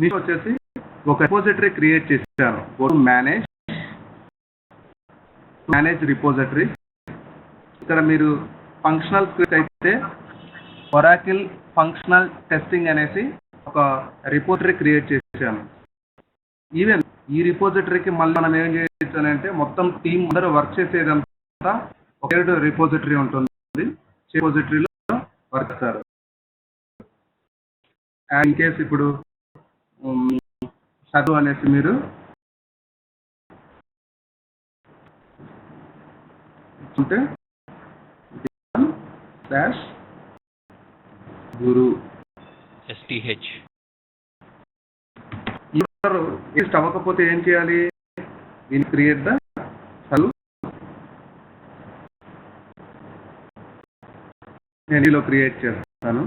నేను వచ్చేసి ఒక రిపోజిటరీ క్రియేట్ చేశాను. Go to manage repository. ఇక్కడ మీరు ఫంక్షనల్ స్క్రిప్ట్ అయితే ఒరాకిల్ ఫంక్షనల్ టెస్టింగ్ అనేసి ఒక రిపోజిటరీ క్రియేట్ చేశాను. ఈవెన్ ఈ రిపోజిటరీకి మళ్ళీ మనం ఏం చేయొచ్చు అంటే మొత్తం టీం అందరూ వర్క్ చేసేదంతా ఒకే రిపోజిటరీ ఉంటుంది. రిపోజిటరీలో వర్క్ చేస్తారు. అండ్ ఇన్ కేస్ ఇప్పుడు చదువు అనేసి మీరు ఉంటే /guru STH లిస్ట్ అవ్వకపోతే ఏం చేయాలి? విల్ క్రియేట్ ద చదువు. నేను ఇలా క్రియేట్ చేస్తాను.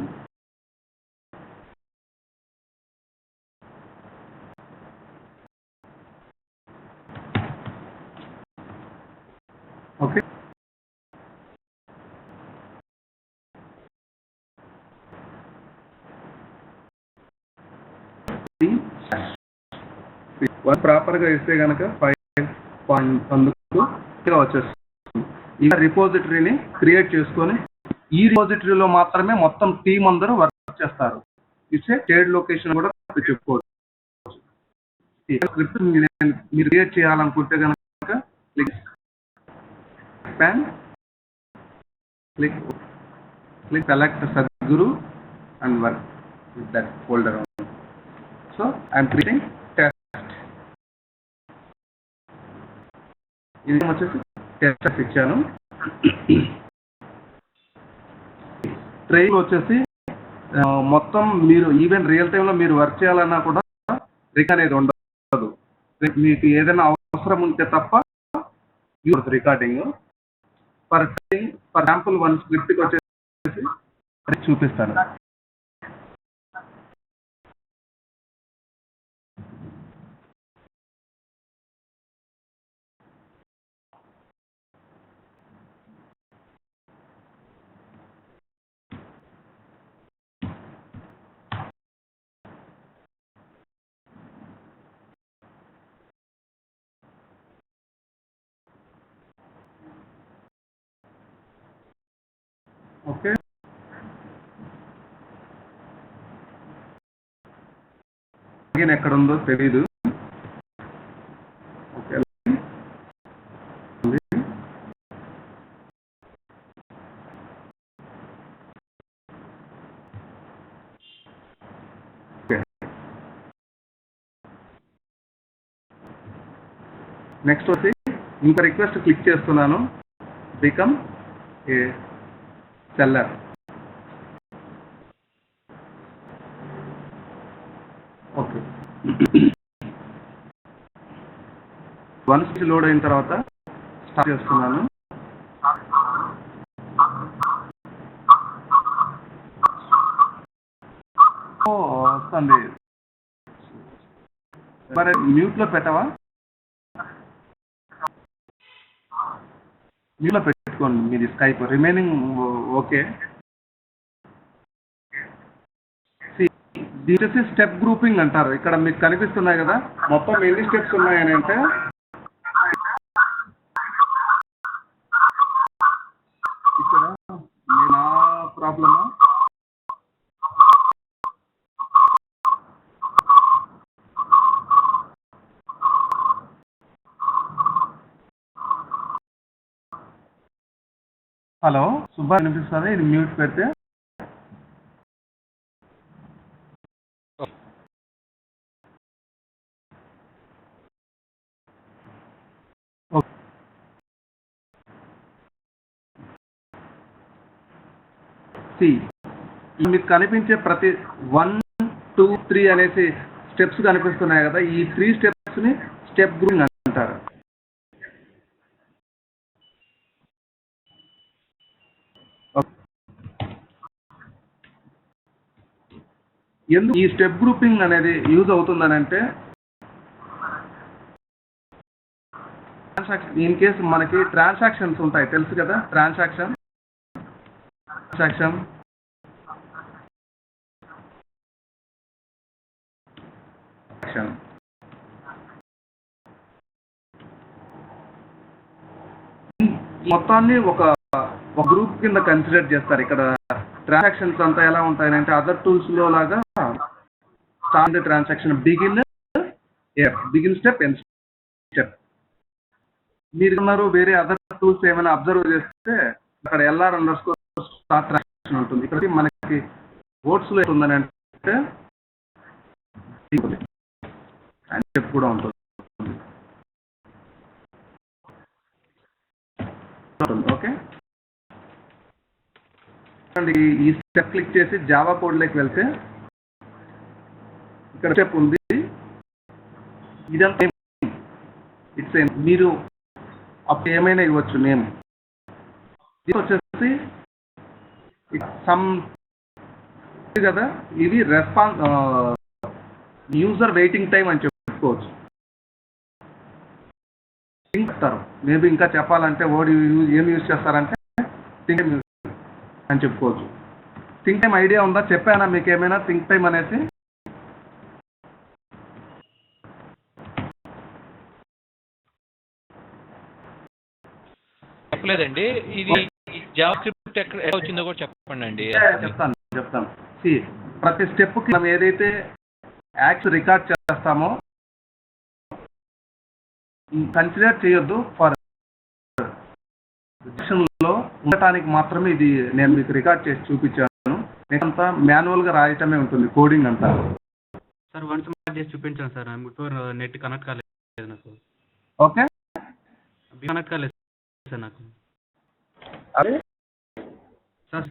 ఓకే, ప్రాపర్గా ఇస్తే కనుక 5.1 వచ్చేస్తుంది. ఈ రిపోజిటరీని క్రియేట్ చేసుకొని ఈ రిపోజిటరీలో మాత్రమే మొత్తం టీం అందరూ వర్క్ చేస్తారు. ఇచ్చే షేర్డ్ లొకేషన్ కూడా చెప్పుకోవచ్చు. స్క్రిప్ట్ మీరు క్రియేట్ చేయాలనుకుంటే కనుక click select Sadhguru and work with that folder. So I am creating test. ఇది వచ్చేసి టెస్ట్ ఇచ్చాను. ట్రైన్ వచ్చేసి మొత్తం మీరు ఈవెన్ రియల్ టైంలో మీరు వర్క్ చేయాలన్నా కూడా రికార్డ్ అనేది ఉండదు. మీకు ఏదైనా అవసరం ఉంటే తప్ప రికార్డింగ్. ఫర్ ఎగ్జాంపుల్ వన్ స్క్రిప్ట్కి వచ్చేసి చూపిస్తాను. ఓకే, ఎక్కడ ఉందో తెలీదు. ఓకే, నెక్స్ట్ వచ్చి ఇంకా రిక్వెస్ట్ క్లిక్ చేస్తున్నాను. Become a seller. Okay, once load అయిన తర్వాత స్టార్ట్ చేస్తున్నాను. వస్తుంది. మరి మ్యూట్లో పెట్టవా? మ్యూట్లో పెట్టుకోండి మీది స్కైప్. Remaining okay. దీని స్టెప్ గ్రూపింగ్ అంటారు. ఇక్కడ మీకు కనిపిస్తున్నాయి కదా మొత్తం ఎన్ని స్టెప్స్ ఉన్నాయని అంటే ఇక్కడ నా ప్రాబ్లమా? హలో సుబ్బా వినిపిస్తుంది? ఇది మ్యూట్ పెడితే మీకు కనిపించే ప్రతి 1, 2, 3 అనేసి స్టెప్స్ కనిపిస్తున్నాయి కదా. ఈ 3 స్టెప్స్ని స్టెప్ గ్రూపింగ్ అంటారు. ఎందుకు ఈ స్టెప్ గ్రూపింగ్ అనేది యూజ్ అవుతుందనంటే ఇన్ కేస్ మనకి ట్రాన్సాక్షన్స్ ఉంటాయి తెలుసు కదా. Transaction transaction. మొత్తాన్ని ఒక గ్రూప్ కింద కన్సిడర్ చేస్తారు. ఇక్కడ ట్రాన్సాక్షన్స్ అంతా ఎలా ఉంటాయంటే అదర్ టూల్స్లో లాగా start transaction begin step end step. మీరు ఉన్నారు వేరే అదర్ టూల్స్ ఏమైనా అబ్జర్వ్ చేస్తే అక్కడ LR_స్టార్ట్ ట్రాన్సాక్షన్ ఉంటుంది. ఇక్కడ మనకి వర్డ్స్లో ఉందని అంటే అండ్ స్టెప్ కూడా ఉంటుంది. ఓకే అండి, ఈ స్టెప్ క్లిక్ చేసి జావా కోడ్లోకి వెళ్తే ఇక్కడ స్టెప్ ఉంది. ఇదంతా ఇట్స్ మీరు అప్పుడు ఏమైనా ఇవ్వచ్చు నేమ్. ఇది వచ్చేసి సమ్ కదా, ఇది యూజర్ వెయిటింగ్ టైం అని చెప్పుకోవచ్చు. థింక్ ఇస్తారు మేబీ ఇంకా చెప్పాలంటే వర్డ్ ఏం యూజ్ చేస్తారంటే థింక్ టైం అని చెప్పుకోవచ్చు. థింక్ టైం ఐడియా ఉందా? చెప్పానా మీకు ఏమైనా థింక్ టైం అనేసి? చెప్పలేదండి. ఇది జావా స్క్రిప్ట్ ఎక్కడ వచ్చిందో కూడా చెప్పండి అండి. చెప్తాను. ప్రతి స్టెప్కి మనం ఏదైతే యాక్ట్స్ రికార్డ్ చేస్తామో కన్సిడర్ చేయొద్దు. ఫర్ లో ఉండటానికి మాత్రమే ఇది నేను మీకు రికార్డ్ చేసి చూపించాను. నేనంతా మాన్యువల్గా రాయటమే ఉంటుంది కోడింగ్ అంతా. సార్ వన్స్ చేసి చూపించాను సార్. బిఫోర్ నెట్ కనెక్ట్ కాలేదు నాకు. ఓకే కనెక్ట్ కాలేదు సార్ నాకు. అదే సార్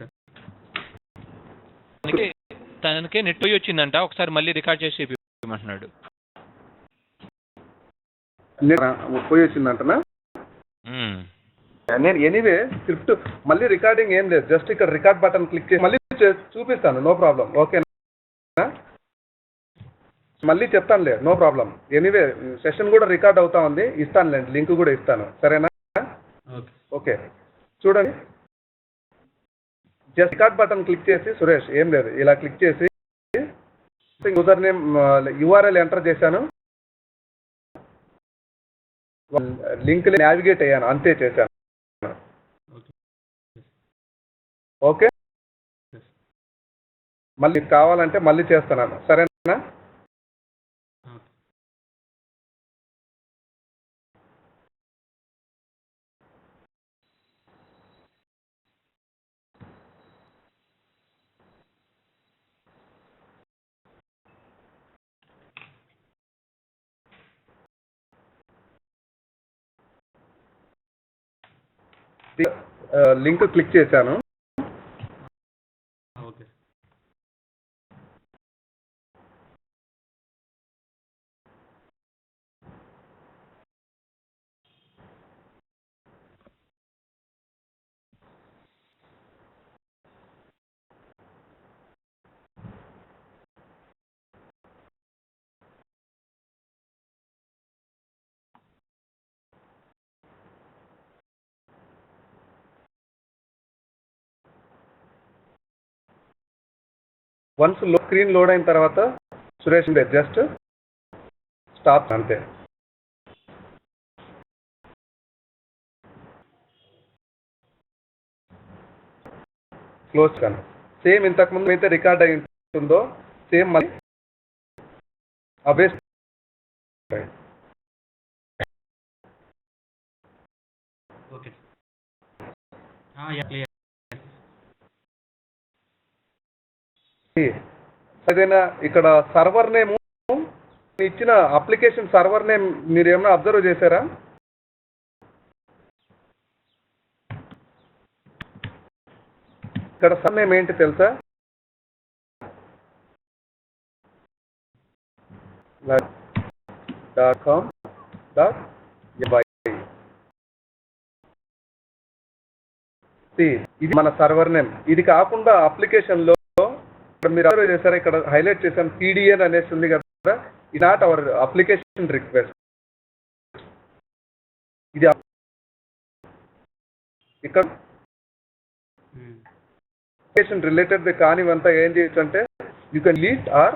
తనకే నెట్ పోయి వచ్చిందంట. ఒకసారి మళ్ళీ రికార్డ్ చేసి చూపించమంటున్నాడు. పోయి వచ్చిందంటనా? నేను ఎనీవే స్క్రిప్ట్ మళ్ళీ రికార్డింగ్ ఏం లేదు, జస్ట్ ఇక్కడ రికార్డ్ బటన్ క్లిక్ చేసి మళ్ళీ చూపిస్తాను, నో ప్రాబ్లం. ఓకేనా? మళ్ళీ చెప్తానులే, నో ప్రాబ్లం. ఎనీవే సెషన్ కూడా రికార్డ్ అవుతా ఉంది, ఇస్తానులేండి, లింక్ కూడా ఇస్తాను. సరేనా? ఓకే చూడండి, జస్ట్ రికార్డ్ బటన్ క్లిక్ చేసి సురేష్ ఏం లేదు, ఇలా క్లిక్ చేసి యూజర్ నేమ్ URL ఎంటర్ చేశాను, లింక్ నావిగేట్ అయ్యాను, అంతే చేశాను. ఓకే మళ్ళీ కావాలంటే మళ్ళీ చేస్తున్నాను. సరేనా? లింక్ క్లిక్ చేశాను. ఓకే వన్స్ స్క్రీన్ లోడ్ అయిన తర్వాత సురేష్ జస్ట్ స్టాప్ అంతే. క్లోజ్ కానీ సేమ్ ఇంతకుముందు అయితే రికార్డ్ అయి ఉంటుందో సేమ్ మళ్ళీ అవే. Okay clear. ఏదైనా ఇక్కడ సర్వర్ నేమ్ ఇచ్చిన అప్లికేషన్ సర్వర్ నేమ్ మీరు ఏమైనా అబ్జర్వ్ చేశారా? ఇక్కడ సర్వర్ నేమ్ ఏంటి తెలుసా? ఇది మన సర్వర్ నేమ్. ఇది కాకుండా అప్లికేషన్ లో మీరు అబ్జర్వ్ చేశారా, ఇక్కడ హైలైట్ చేశాను CDN అనేసి ఉంది కదా, ఇది నాట్ అవర్ అప్లికేషన్ రిక్వెస్ట్. ఇది ఇక్కడ అప్లికేషన్ రిలేటెడ్ కానివంతా ఏం చేయొచ్చు అంటే యూ కెన్ లీట్ or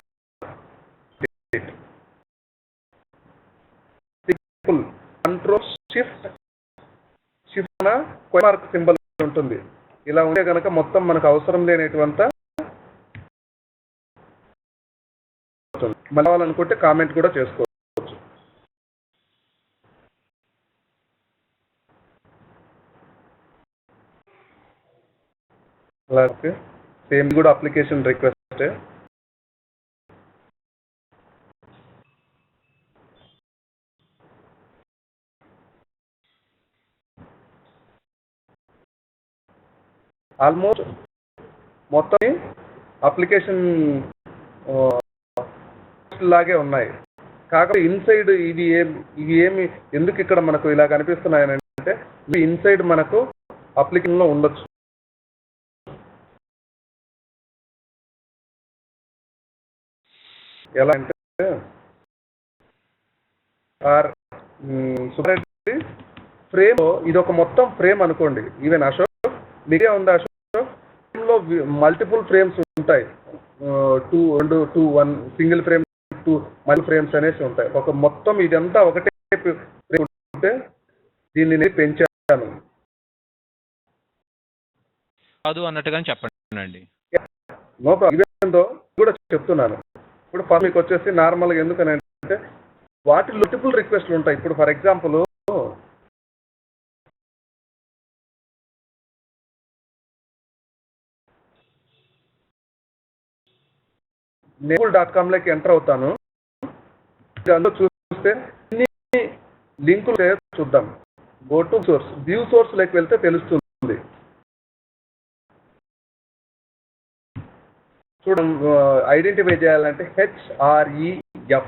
full control shift mark symbol ఉంటుంది. ఇలా ఉంటే కనుక మొత్తం మనకు అవసరం లేనటువంటి మళ్ళీ కావాలనుకుంటే కామెంట్ కూడా చేసుకోవచ్చు. అలాగే సేమ్ కూడా అప్లికేషన్ రిక్వెస్ట్. ఆల్మోస్ట్ మొత్తం అప్లికేషన్ లాగే ఉన్నాయి. కాకపోతే ఇన్సైడ్ ఇవి ఏమి ఎందుకు ఇక్కడ మనకు ఇలా కనిపిస్తున్నాయని అంటే ఇవి ఇన్సైడ్ మనకు అప్లికేషన్లో ఉండొచ్చు. ఎలా అంటే ఫ్రేమ్ ఇది ఒక మొత్తం ఫ్రేమ్ అనుకోండి. ఈవెన్ అశోక్ మీకే ఉంది అశోక్, ఫ్రేమ్లో మల్టిపుల్ ఫ్రేమ్స్ ఉంటాయి. 2, 1 సింగిల్ ఫ్రేమ్, 2 మల్టీ ఫ్రేమ్స్ అనేసి ఉంటాయి. ఒక మొత్తం ఇదంతా ఒకటే ఫ్రేమ్ ఉంటే దీన్ని నేను పెంచాను కాదు అన్నట్టుగానే చెప్పండి. నో ప్రాబ్లం కూడా చెప్తున్నాను. ఇప్పుడు ఫస్ట్ మీకు వచ్చేసి నార్మల్గా ఎందుకని అంటే వాటి మల్టిపుల్ రిక్వెస్ట్లు ఉంటాయి. ఇప్పుడు ఫర్ ఎగ్జాంపుల్ నేబుల్.com లోకి ఎంటర్ అవుతాను. అందులో చూస్తే అన్ని లింకులు చూద్దాం. Go to source, view source లోకి వెళ్తే తెలుస్తుంది. చూడండి, ఐడెంటిఫై చేయాలంటే HREF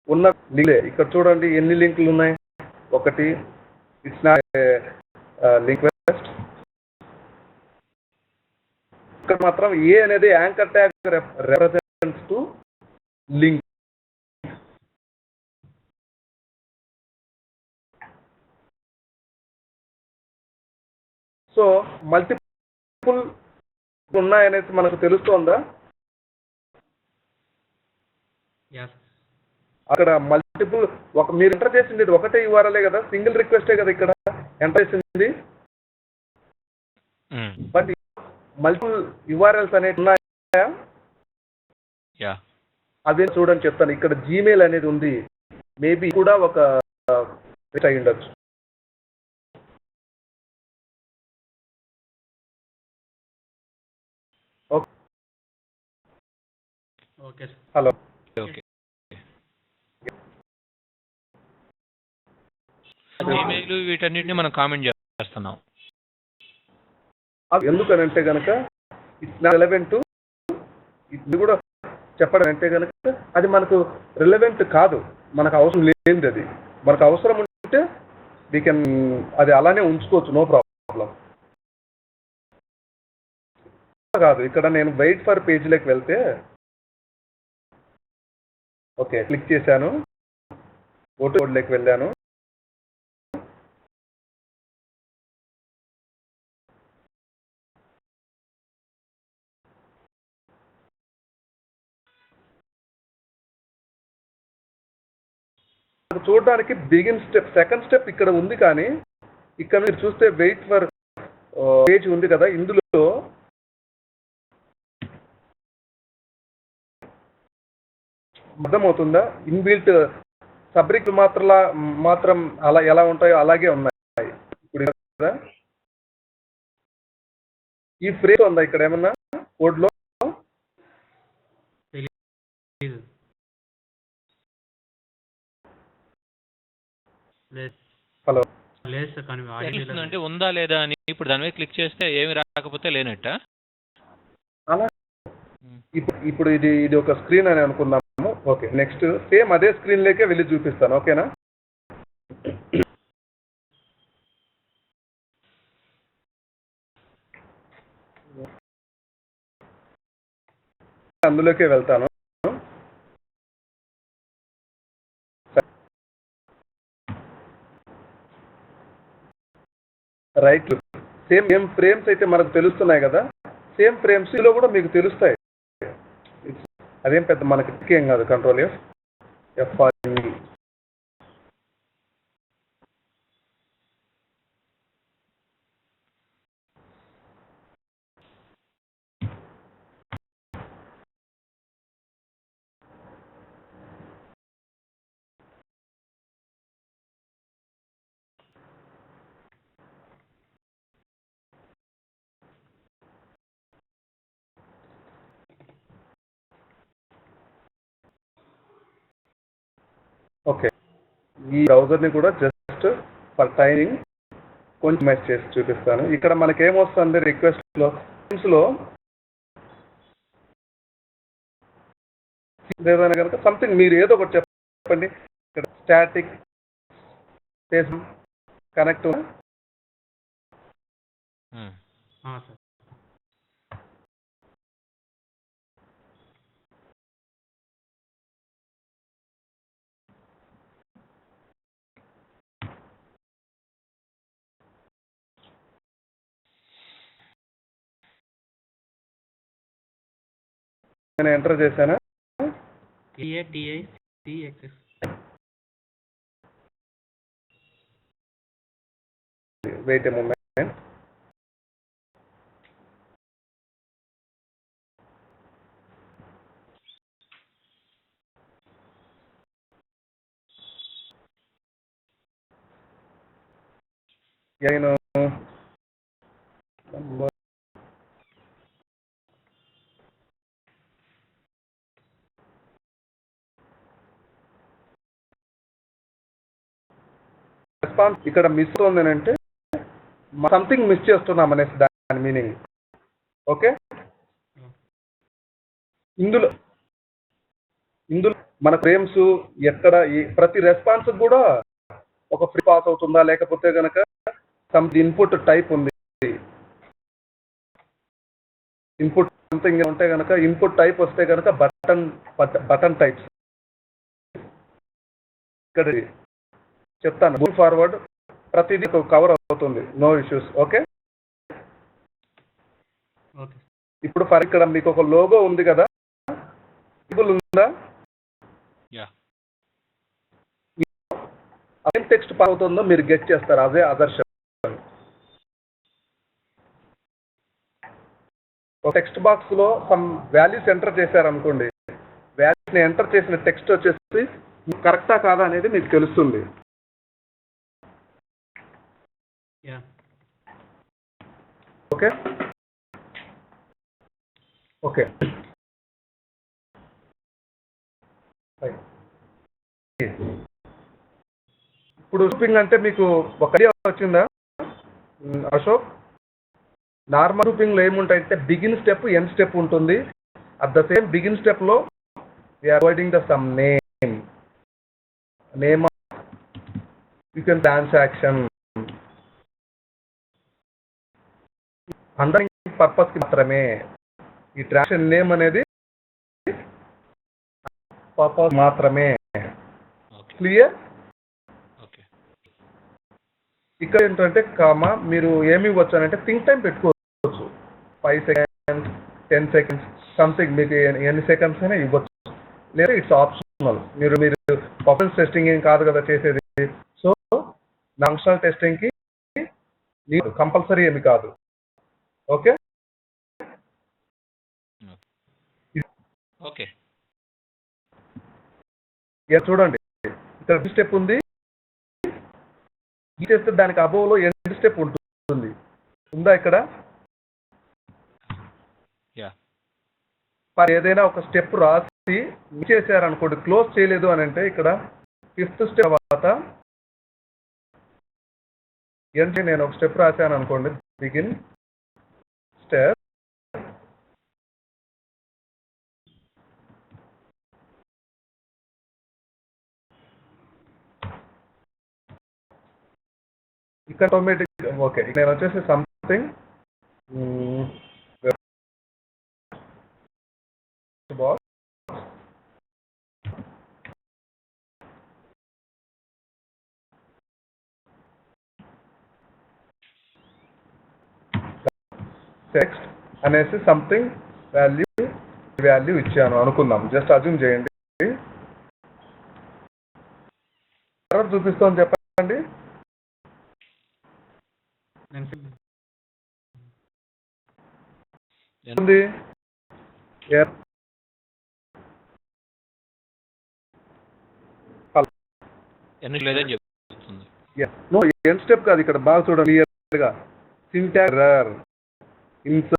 ఉన్న లింక్. ఇక్కడ చూడండి ఎన్ని లింకులు ఉన్నాయి. ఒకటి, ఇట్స్ నాట్ లింక్ రిక్వెస్ట్. ఇక్కడ మాత్రం ఏ అనేది anchor tag represents to link. So multiple ఉన్నాయనేసి మనకు తెలుస్తోందా? అక్కడ మల్టిపుల్ మీరు ఎంటర్ చేసింది ఒకటే యూఆర్ఎల్ కదా, సింగిల్ రిక్వెస్టే కదా ఇక్కడ ఎంటర్ చేసింది. బట్ మల్టిపుల్ యూఆర్ఎల్స్ అనేవి ఉన్నాయా? అదే చూడని చెప్తాను. ఇక్కడ జీమెయిల్ అనేది ఉంది. మేబీ కూడా ఒక అయి ఉండొచ్చు. Okay hello, okay. ఈమెయిల్ వీటన్నిటిని మనం కామెంట్ చేస్తున్నాం. ఎందుకనంటే కనుక ఇట్స్ నాట్ రిలవెంట్. ఇది కూడా చెప్పడం అంటే కనుక అది మనకు రిలవెంట్ కాదు, మనకు అవసరం లేనిది. అది మనకు అవసరం ఉంటే వీ కెన్ అది అలానే ఉంచుకోవచ్చు, నో ప్రాబ్లం. కాదు, ఇక్కడ నేను వెయిట్ ఫర్ పేజ్లోకి వెళ్తే ఓకే క్లిక్ చేశాను, ఓటు కోడ్లోకి వెళ్ళాను. చూడడానికి బిగిన్ స్టెప్, సెకండ్ స్టెప్ ఇక్కడ ఉంది. కానీ ఇక్కడ మీరు చూస్తే వెయిట్ ఫర్ పేజ్ ఉంది కదా, ఇందులో అర్థమవుతుందా? ఇన్బిల్ట్ సబ్రిక్ మాత్రం అలా ఎలా ఉంటాయో అలాగే ఉన్నాయి. ఇప్పుడు ఈ ఫ్రేమ్ ఉందా ఇక్కడ ఏమన్నా కోడ్లో? హలో, అంటే ఉందా లేదా అని ఇప్పుడు దాని మీద క్లిక్ చేస్తే ఏమి రాకపోతే లేనట్ట. అలా ఇప్పుడు ఇది ఒక స్క్రీన్ అని అనుకుందాము. ఓకే, నెక్స్ట్ సేమ్ అదే స్క్రీన్ లోకే వెళ్ళి చూపిస్తాను. ఓకేనా? అందులోకే వెళ్తాను. రైట్, సేమ్ ఫ్రేమ్స్ అయితే మనకు తెలుస్తున్నాయి కదా, సేమ్ ఫ్రేమ్స్ లో కూడా మీకు తెలుస్తాయి. అదేం పెద్ద మనకి ఏం కాదు. కంట్రోల్ F ఓకే, ఈ బ్రౌజర్ని కూడా జస్ట్ ఫర్ టైమింగ్ కొంచెం మ్యాచ్ చేసి చూపిస్తాను. ఇక్కడ మనకి ఏమొస్తుంది రిక్వెస్ట్లో ఏదైనా కనుక సంథింగ్ మీరు ఏదో ఒకటి చెప్పండి. ఇక్కడ స్టాటిక్ పేజ్ కనెక్ట్ సార్. నేను ఎంటర్ చేశాను. TATICXS. వెయిట్ ఏ మూమెంట్. నేను రెస్పాన్స్ ఇక్కడ మిస్ అవుతుంది అంటే సంథింగ్ మిస్ చేస్తున్నాం అనేసి దాని మీనింగ్. ఓకే, ఇందులో మన ఫ్రేమ్స్ ఎక్కడ ప్రతి రెస్పాన్స్ కూడా ఒక ఫ్రీ పాస్ అవుతుందా, లేకపోతే కనుక సమ్ ఇన్పుట్ టైప్ ఉంది. ఇన్పుట్ సంథింగ్ ఉంటే కనుక ఇన్పుట్ టైప్ వస్తే కనుక బటన్ టైప్స్ ఇక్కడ చెప్తాను. మూవ్ ఫార్వర్డ్ ప్రతిదీ కవర్ అవుతుంది, నో ఇష్యూస్. ఓకే, ఇప్పుడు ఫర్ ఇక్కడ మీకు ఒక లోగో ఉంది కదా, ఉందా? ఏం టెక్స్ట్ పాస్ అవుతుందో మీరు గెట్ చేస్తారు. అదే ఆదర్శ టెక్స్ట్ బాక్స్ లో సమ్ వాల్యూస్ ఎంటర్ చేశారనుకోండి, వాల్యూస్ ని ఎంటర్ చేసిన టెక్స్ట్ వచ్చేసి కరెక్టా కాదా అనేది మీకు తెలుస్తుంది. ఓకే ఓకే, ఇప్పుడు గ్రూపింగ్ అంటే మీకు ఒక ఐడియా వచ్చిందా అశోక్? నార్మల్ గ్రూపింగ్ లో ఏముంటాయంటే బిగిన్ స్టెప్, ఎండ్ స్టెప్ ఉంటుంది. At the same begin step లో we are providing the some name you can transaction understanding purpose కి మాత్రమే. ఈ ట్రాన్సాక్షన్ నేమ్ అనేది పర్పస్ మాత్రమే. క్లియర్? ఇక్కడ ఏంటంటే కామా మీరు ఏమి ఇవ్వచ్చు అని అంటే థింక్ టైం పెట్టుకోవచ్చు. 5 seconds 10 seconds సంథింగ్ మీకు ఎన్ని సెకండ్స్ అయినా ఇవ్వచ్చు, లేదా ఇట్స్ ఆప్షనల్. మీరు పర్ఫార్మెన్స్ టెస్టింగ్ ఏం కాదు కదా చేసేది, సో ఫంక్షనల్ టెస్టింగ్ కి కంపల్సరీ ఏమి కాదు. ఓకే ఓకే, చూడండి ఇక్కడ స్టెప్ ఉంది, చేస్తే దానికి అబోవ్ లో ఎండ్ స్టెప్ ఉంటుంది. ఉందా ఇక్కడ? ఏదైనా ఒక స్టెప్ రాసి చేశారనుకోండి, క్లోజ్ చేయలేదు అని అంటే ఇక్కడ 5th స్టెప్ తర్వాత ఏంటి, నేను ఒక స్టెప్ రాశాను అనుకోండి, బిగిన్ స్టెప్, ఇక్కడ ఆటోమేటిక్. ఓకే, నేను వచ్చేసి సంథింగ్ టెక్స్ట్ అనేసి సంథింగ్ వాల్యూ ఇచ్చాను అనుకుందాం. జస్ట్ అజ్యూమ్ చేయండి. ఎర్రర్ చూపిస్తాను చెప్పండి. నో ఎండ్ స్టెప్ కాదు, ఇక్కడ బాగా చూడండి క్లియర్ గా. Syntax error, insert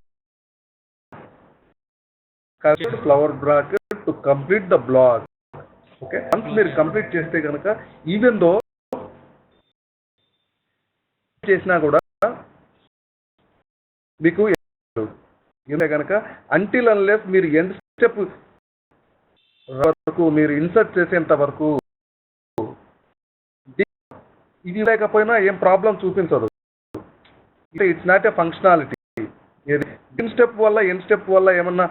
flower bracket to complete the block. Okay, once మీరు కంప్లీట్ చేస్తే కనుక ఈవెన్ దో చేసినా కూడా మీకు కనుక అంటిల్ అన్లెస్ మీరు ఎండ్ స్టెప్ వరకు మీరు ఇన్సర్ట్ చేసేంత వరకు ఇది లేకపోయినా ఏం ప్రాబ్లం చూపించదు. It's not a functionality. In step వల్ల ఎండ్ స్టెప్ వల్ల ఏమన్నా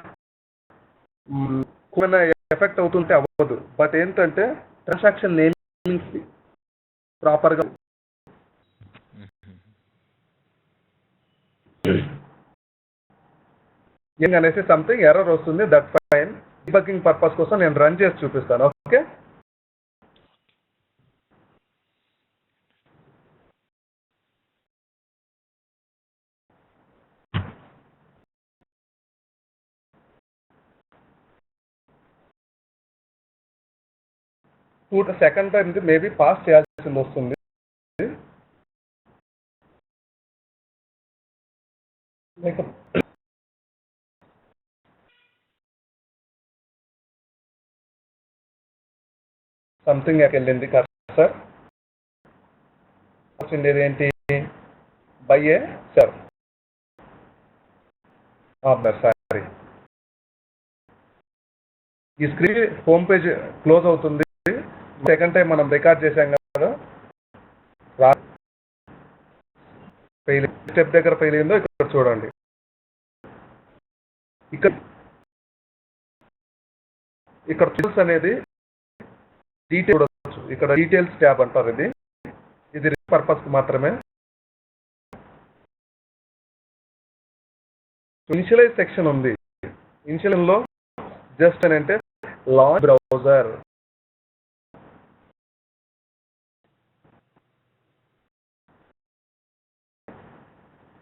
ఎఫెక్ట్ అవుతుంటే అవ్వదు. బట్ ఏంటంటే ట్రాన్సాక్షన్ నేమింగ్ ప్రాపర్గా అనేసి సంథింగ్ ఎర్రర్ వస్తుంది. That fine. డీబగ్గింగ్ పర్పస్ కోసం నేను రన్ చేసి చూపిస్తాను. Okay, second time maybe pass చేయాల్సింది వస్తుంది. సంథింగ్ వెళ్ళింది సార్. వచ్చింది ఏంటి? By A sir. సారీ, ఈ స్క్రీన్ హోమ్ పేజ్ క్లోజ్ అవుతుంది. సెకండ్ టైం మనం రికార్డ్ చేసాం కదా, స్టెప్ దగ్గర ఫెయిల్ అయిందో ఇక్కడ చూడండి. ఇక్కడ టూల్స్ అనేది డీటెయిల్ చూడవచ్చు. ఇక్కడ డీటెయిల్స్ ట్యాబ్ అంటారు. ఇది పర్పస్ మాత్రమే. ఇనిషియలైజ్ సెక్షన్ ఉంది. ఇనిషియల్ లో జస్ట్ అని అంటే లాంచ్ బ్రౌజర్.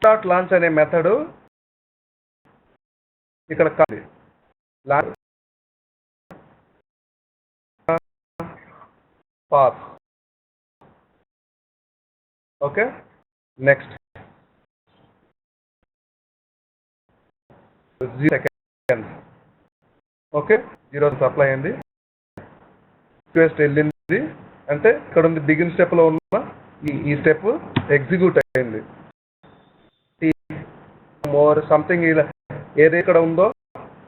స్టార్ట్ లాంచ్ అనే మెథడ్ ఇక్కడ కాదు. Pass. Okay, next 0 seconds. Okay, 0 supply అయింది. రిక్వెస్ట్ వెళ్ళింది అంటే ఇక్కడ ఉంది బిగిన్ స్టెప్ లో ఉన్న ఈ స్టెప్ ఎగ్జిక్యూట్ అయింది. మోర్ సంథింగ్ ఏది ఇక్కడ ఉందో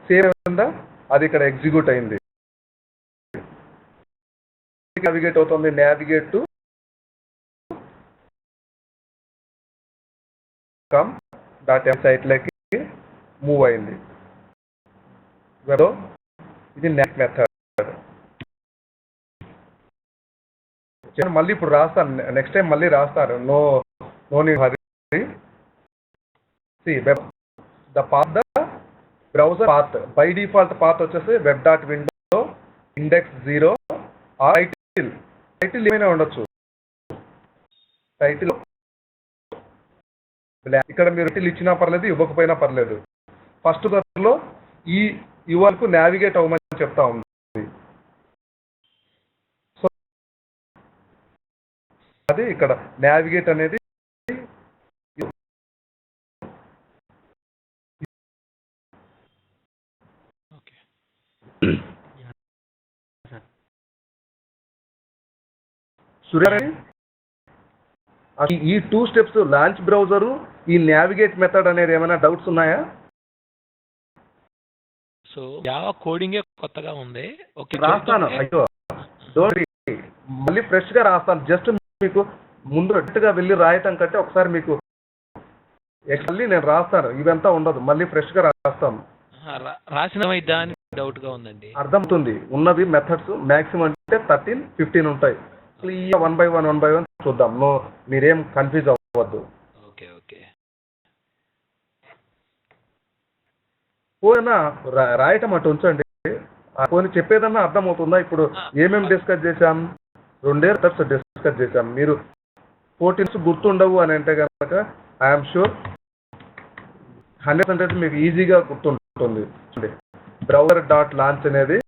సేమ్ ఉందా అది ఇక్కడ ఎగ్జిక్యూట్ అయింది. నావిగేట్ అవుతుంది. Navigate to com dot site లకి మూవ్ అయింది. ఇది నెక్స్ట్ మెథడ్. మళ్ళీ ఇప్పుడు రాస్తాను. నెక్స్ట్ టైం మళ్ళీ రాస్తారు. No need hurry. The path the browser path by default path వచ్చేసి web dot window index 0 title ఏమైనా ఉండొచ్చు. టైటిల్ ఇక్కడ మీరు టైటిల్ ఇచ్చినా పర్లేదు, ఇవ్వకపోయినా పర్లేదు. ఫస్ట్ దశలో ఈ URL కు నావిగేట్ అవ్వమని చెప్తా ఉంది. సో అది ఇక్కడ నావిగేట్ అనేది ఈ 2 స్టెప్స్ లాంచ్ బ్రౌజరు, ఈ నావిగేట్ మెథడ్ అనేది ఏమైనా డౌట్స్ ఉన్నాయా? సో జావా కోడింగే కొత్తగా ఉంది. ఓకే, రాస్తాను. అయ్యో డోంట్ మళ్ళీ ఫ్రెష్ గా రాస్తాను. జస్ట్ మీకు ముందు డైరెక్ట్గా వెళ్ళి రాయటం కంటే ఒకసారి మీకు మళ్ళీ నేను రాస్తాను. ఇవంతా ఉండదు, మళ్ళీ ఫ్రెష్ గా రాస్తాను. రాసిన డౌట్ గా ఉందండి. అర్థమవుతుంది. ఉన్నవి మెథడ్స్ మాక్సిమం అంటే 13-15 ఉంటాయి. ఈ 1 by 1 చూద్దాం. మీరేం కన్ఫ్యూజ్ అవ్వద్దు. ఓకే ఓకే, పోయినా రాయటం అటు ఉంచండి. పోనీ చెప్పేదన్నా అర్థమవుతుందా? ఇప్పుడు ఏమేమి డిస్కస్ చేశాం? 2 మెథడ్స్ డిస్కస్ చేశాం. మీరు 14 గుర్తుండవు అని అంటే కనుక ఐఎమ్ షూర్ 100% మీకు ఈజీగా గుర్తుంటుంది. బ్రౌజర్ డాట్ లాంచ్ అనేది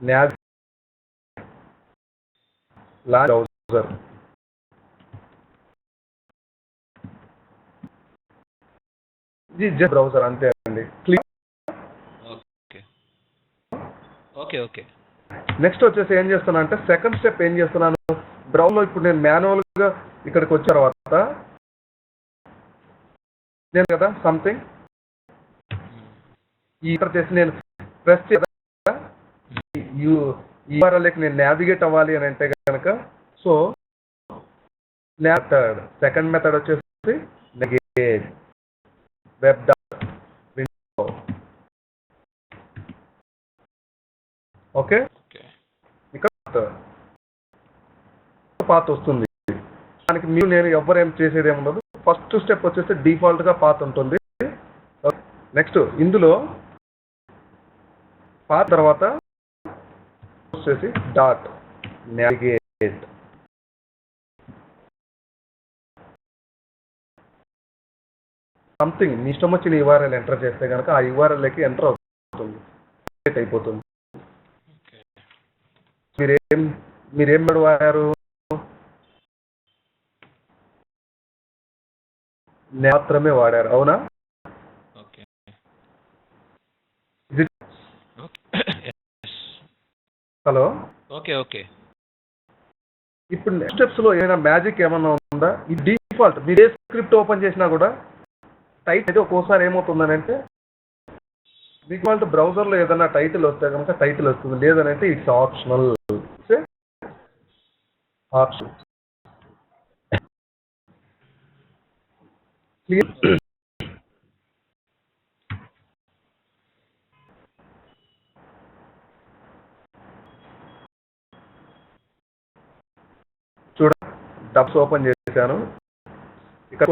లాంచ్ బ్రౌజర్ ఇది జస్ట్ బ్రౌజర్ అంతే అండి. Click. Okay okay okay. Next వచ్చేసి ఏం చేస్తున్నా అంటే సెకండ్ స్టెప్ ఏం చేస్తున్నాను, బ్రౌజ్లో ఇప్పుడు నేను మాన్యువల్గా ఇక్కడికి వచ్చిన తర్వాత నేను కదా సంథింగ్ ఇక్కడ చేసి నేను ప్రెస్ చేస్తా యూఆర్ఎల్కి నేను నావిగేట్ అవ్వాలి అని అంటే కనుక సో మెథడ్ సెకండ్ మెథడ్ వచ్చేసి negate web dot window. Okay, ఇక్కడ పాత్ వస్తుంది. దానికి మీరు నేను ఎవరేం చేసేది ఏముండదు. ఫస్ట్ స్టెప్ వచ్చేసి డిఫాల్ట్గా పాత్ ఉంటుంది. నెక్స్ట్ ఇందులో పాత్ తర్వాత వచ్చేసి డాట్ నావిగేట్. సంథింగ్ మీ ఇష్టం వచ్చిన యూఆర్ఎల్ ఎంటర్ చేస్తే కనుక ఆ యూఆర్ఎల్కి ఎంటర్ అవుతుంది, అయిపోతుంది. మీరేం వాడారు, మాత్రమే వాడారు అవునా? Hello, okay okay. ఇప్పుడు నెక్స్ట్ స్టెప్స్ లో ఏమైనా మ్యాజిక్ ఏమన్నా ఉందా? ఈ డిఫాల్ట్ మీరు ఏ స్క్రిప్ట్ ఓపెన్ చేసినా కూడా టైటిల్ అయితే ఒక్కోసారి ఏమవుతుందని అంటే డిఫాల్ట్ బ్రౌజర్ లో ఏదైనా టైటిల్ వస్తే కనుక టైటిల్ వస్తుంది, లేదనంటే ఇట్స్ ఆప్షనల్. ఆప్షన్ చూడ డబ్స్ ఓపెన్ చేశాను, ఇక్కడ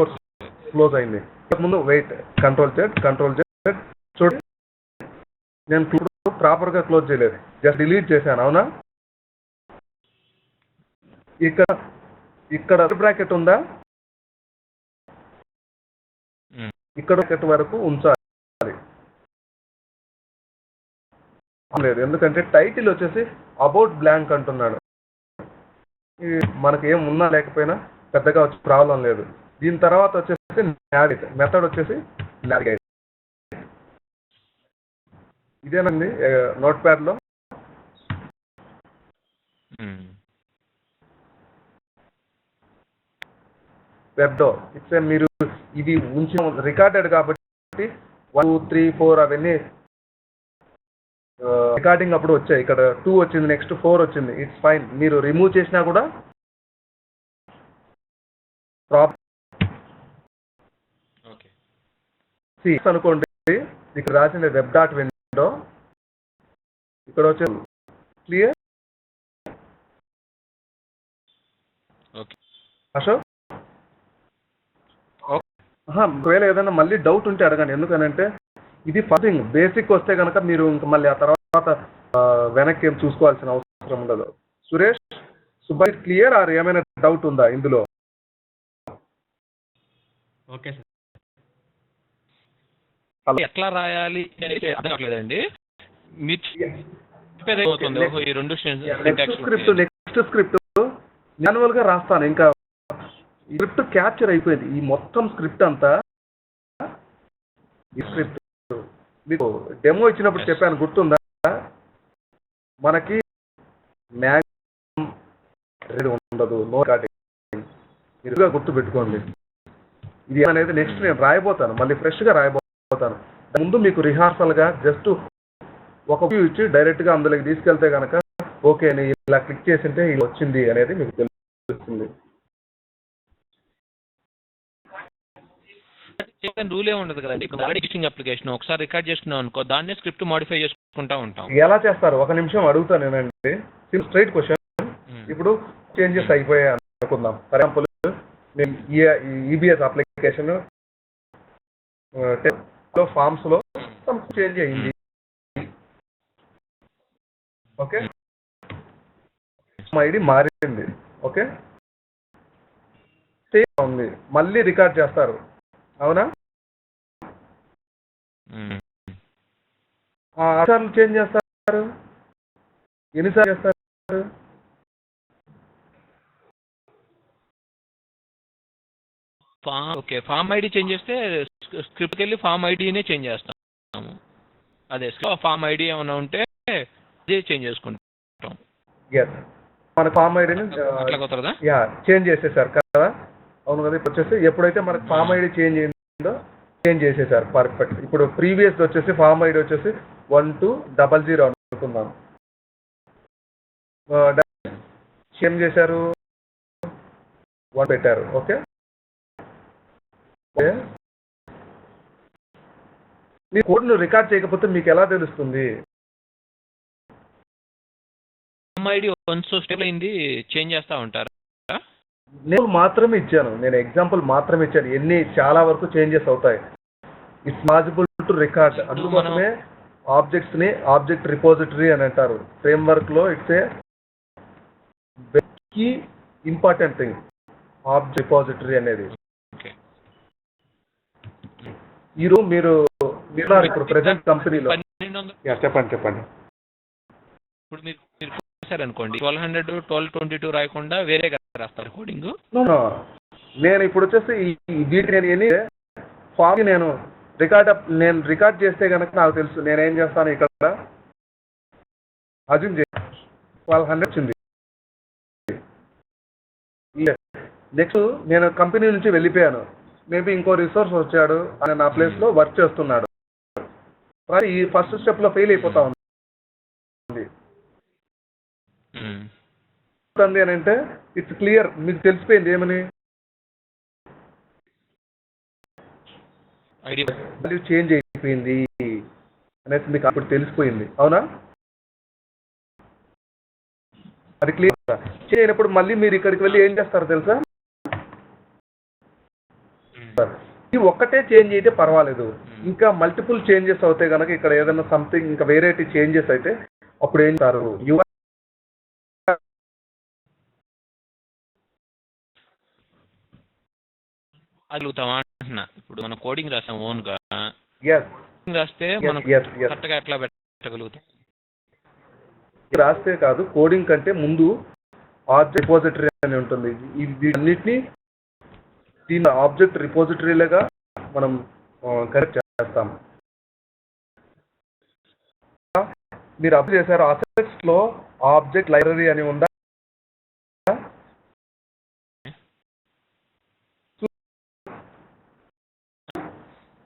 క్లోజ్ అయింది. ముందు వెయిట్ కంట్రోల్ జెడ్ చూడండి, నేను ప్రాపర్ గా క్లోజ్ చేయలేదు, జస్ట్ డిలీట్ చేశాను అవునా? ఇక్కడ బ్రాకెట్ ఉందా, ఇక్కడ బ్రాకెట్ వరకు ఉంచాలి లేదు, ఎందుకంటే టైటిల్ వచ్చేసి అబౌట్ బ్లాంక్ అంటున్నాడు. మనకి ఏం ఉన్నా లేకపోయినా పెద్దగా వచ్చి ప్రాబ్లం లేదు. దీని తర్వాత వచ్చేసి నావిగేట్ మెథడ్ వచ్చేసి నావిగేట్. ఇదేనండి నోట్ ప్యాడ్ లో. వెబ్డో ఇట్స్ మీరు ఇది ఉంచి రికార్డెడ్ కాబట్టి 1 2 3 4 అవన్నీ రికార్డింగ్ అప్పుడు వచ్చాయి. ఇక్కడ 2 వచ్చింది, నెక్స్ట్ 4 వచ్చింది, ఇట్స్ ఫైన్. మీరు రిమూవ్ చేసినా కూడా అనుకోండి. ఇక్కడ రాసింది వెబ్ డాట్ విండో, ఇక్కడ వచ్చే క్లియర్. అశోక్ ఒకవేళ ఏదైనా మళ్ళీ డౌట్ ఉంటే అడగండి, ఎందుకనంటే ఇది ఫస్ట్ బేసిక్ వస్తే కనుక మీరు ఇంకా మళ్ళీ ఆ తర్వాత వెనక్కి ఏం చూసుకోవాల్సిన అవసరం ఉండదు. సురేష్ సుబ్బయ్య క్లియర్ ఆర్ ఏమైనా డౌట్ ఉందా ఇందులో? Okay sir. ఎట్లా రాయాలి అనేది అర్థం కావట్లేదండి. నెక్స్ట్ స్క్రిప్ట్ మాన్యువల్ గా రాస్తాను. ఇంకా స్క్రిప్ట్ క్యాప్చర్ అయిపోయింది, ఈ మొత్తం స్క్రిప్ట్ అంతా. ఈ స్క్రిప్ట్ మీకు డెమో ఇచ్చినప్పుడు చెప్పాను, గుర్తుందా? మనకి ఉండదు, నో రికార్డింగ్. మీరుగా గుర్తు పెట్టుకోండి. ఇది అనేది నెక్స్ట్ నేను రాయబోతాను, మళ్ళీ ఫ్రెష్ గా రాయబోతాను. ముందు మీకు రిహార్సల్ గా జస్ట్ ఒక వ్యూ ఇచ్చి డైరెక్ట్ గా అందులోకి తీసుకెళ్తే కనుక ఓకే ఇలా క్లిక్ చేసింటే ఇది వచ్చింది అనేది మీకు తెలుస్తుంది. రూల్ ఏ ఉండదు కదండి. ఎడిటింగ్ అప్లికేషన్ ఒకసారి రికార్డ్ చేసుకున్నాం అనుకో, దాన్నే స్క్రిప్ట్ మోడిఫై చేసుకుంటా ఉంటాం. ఎలా చేస్తారు? ఒక నిమిషం అడుగుతాను నేనండి, స్ట్రైట్ క్వశ్చన్. ఇప్పుడు చేంజెస్ అయిపోయాయి అనుకుందాం. ఫర్ ఎగ్జాంపుల్ నేను ఈబిఎస్ అప్లికేషన్ ఫార్మ్స్ లో చేంజ్ అయింది, ఓకే, ఐడి మారింది, ఓకే, సేమ్ ఉంది, మళ్ళీ రికార్డ్ చేస్తారు అవునా? ఎన్నిసార్లు చేంజ్ చేస్తారు? ఎన్నిసార్లు చేస్తారు? ఓకే, ఫామ్ ఐడి చేంజ్ చేస్తే స్క్రిప్ట్కి వెళ్ళి ఫామ్ ఐడినే చేంజ్ చేస్తాము. అదే ఫామ్ ఐడి ఏమైనా ఉంటే అదే చేంజ్ చేసుకుంటాం. ఎస్, మన ఫామ్ ఐడిని అట్లా కుదరదా? యా చేంజ్ చేసేసారు కదా. అవును కదా. ఇప్పుడు వచ్చేసి ఎప్పుడైతే మనకి ఫామ్ ఐడి చేంజ్ అయిందో చేంజ్ చేసేసారు. పర్ఫెక్ట్. ఇప్పుడు ప్రీవియస్ వచ్చేసి ఫామ్ ఐడి వచ్చేసి 1200 అనుకుందాం. ఏం చేశారు, 1 పెట్టారు. ఓకే, మీ కోడ్ను రికార్డ్ చేయకపోతే మీకు ఎలా తెలుస్తుంది? ఫామ్ ఐడి వన్స్ స్టేబుల్ అయింది చేంజ్ చేస్తూ ఉంటారు. నేను మాత్రమే ఇచ్చాను, నేను ఎగ్జాంపుల్ మాత్రమే ఇచ్చాను. ఎన్ని చాలా వరకు చేంజెస్ అవుతాయి. It's possible to record. అందుకోసమే ఆబ్జెక్ట్స్ ని ఆబ్జెక్ట్ రిపోజిటరీ అని అంటారు. ఫ్రేమ్వర్క్ లో it's a key important thing object repository అనేది. మీరు ఇప్పుడు ప్రెసెంట్ కంపెనీలో చెప్పండి. ఇప్పుడు మీరు అనుకోండి 1200 1222 రాయకుండా వేరే రాస్తారు కోడింగ్. నేను ఇప్పుడు వచ్చేసి వీటిని నేను ఫామ్ నేను రికార్డ్ చేస్తే కనుక నాకు తెలుసు. నేనేం చేస్తాను, ఇక్కడ అజ్యూమ్ 1200 వచ్చింది. నెక్స్ట్ నేను కంపెనీ నుంచి వెళ్ళిపోయాను. మేబీ ఇంకో రిసోర్స్ వచ్చాడు అని నా ప్లేస్ లో వర్క్ చేస్తున్నాడు. కానీ ఈ ఫస్ట్ స్టెప్ లో ఫెయిల్ అయిపోతా ఉంది అని అంటే ఇట్స్ క్లియర్. మీకు తెలిసిపోయింది ఏమని, వాల్యూ చేంజ్ అయిపోయింది అనేది మీకు అప్పుడు తెలిసిపోయింది. అవునా? అది క్లియర్. చేయనప్పుడు మళ్ళీ మీరు ఇక్కడికి వెళ్ళి ఏం చేస్తారో తెలుసా, ఇది ఒక్కటే చేంజ్ అయితే పర్వాలేదు. ఇంకా మల్టిపుల్ చేంజెస్ అవుతాయి కనుక ఇక్కడ ఏదైనా సంథింగ్ ఇంకా వేరేటి చేంజెస్ అయితే అప్పుడు ఏం చేస్తారు, అడుగుతామా అంటున్నా. ఇప్పుడు మనం కోడింగ్ రాసాం ఓన్ గా, రాస్తే మనం కరెక్ట్గా ఎట్లా పెట్టగలుగుతాం? రాస్తే కాదు, కోడింగ్ కంటే ముందు ఆబ్జెక్ట్ రిపోజిటరీ అని ఉంటుంది. వీటన్నిటిని దీని ఆబ్జెక్ట్ రిపోజిటరీలుగా మనం కరెక్ట్ చేస్తాం. మీరు అప్లై చేశారు. అసెట్స్ లో ఆబ్జెక్ట్ లైబ్రరీ అని ఉందా?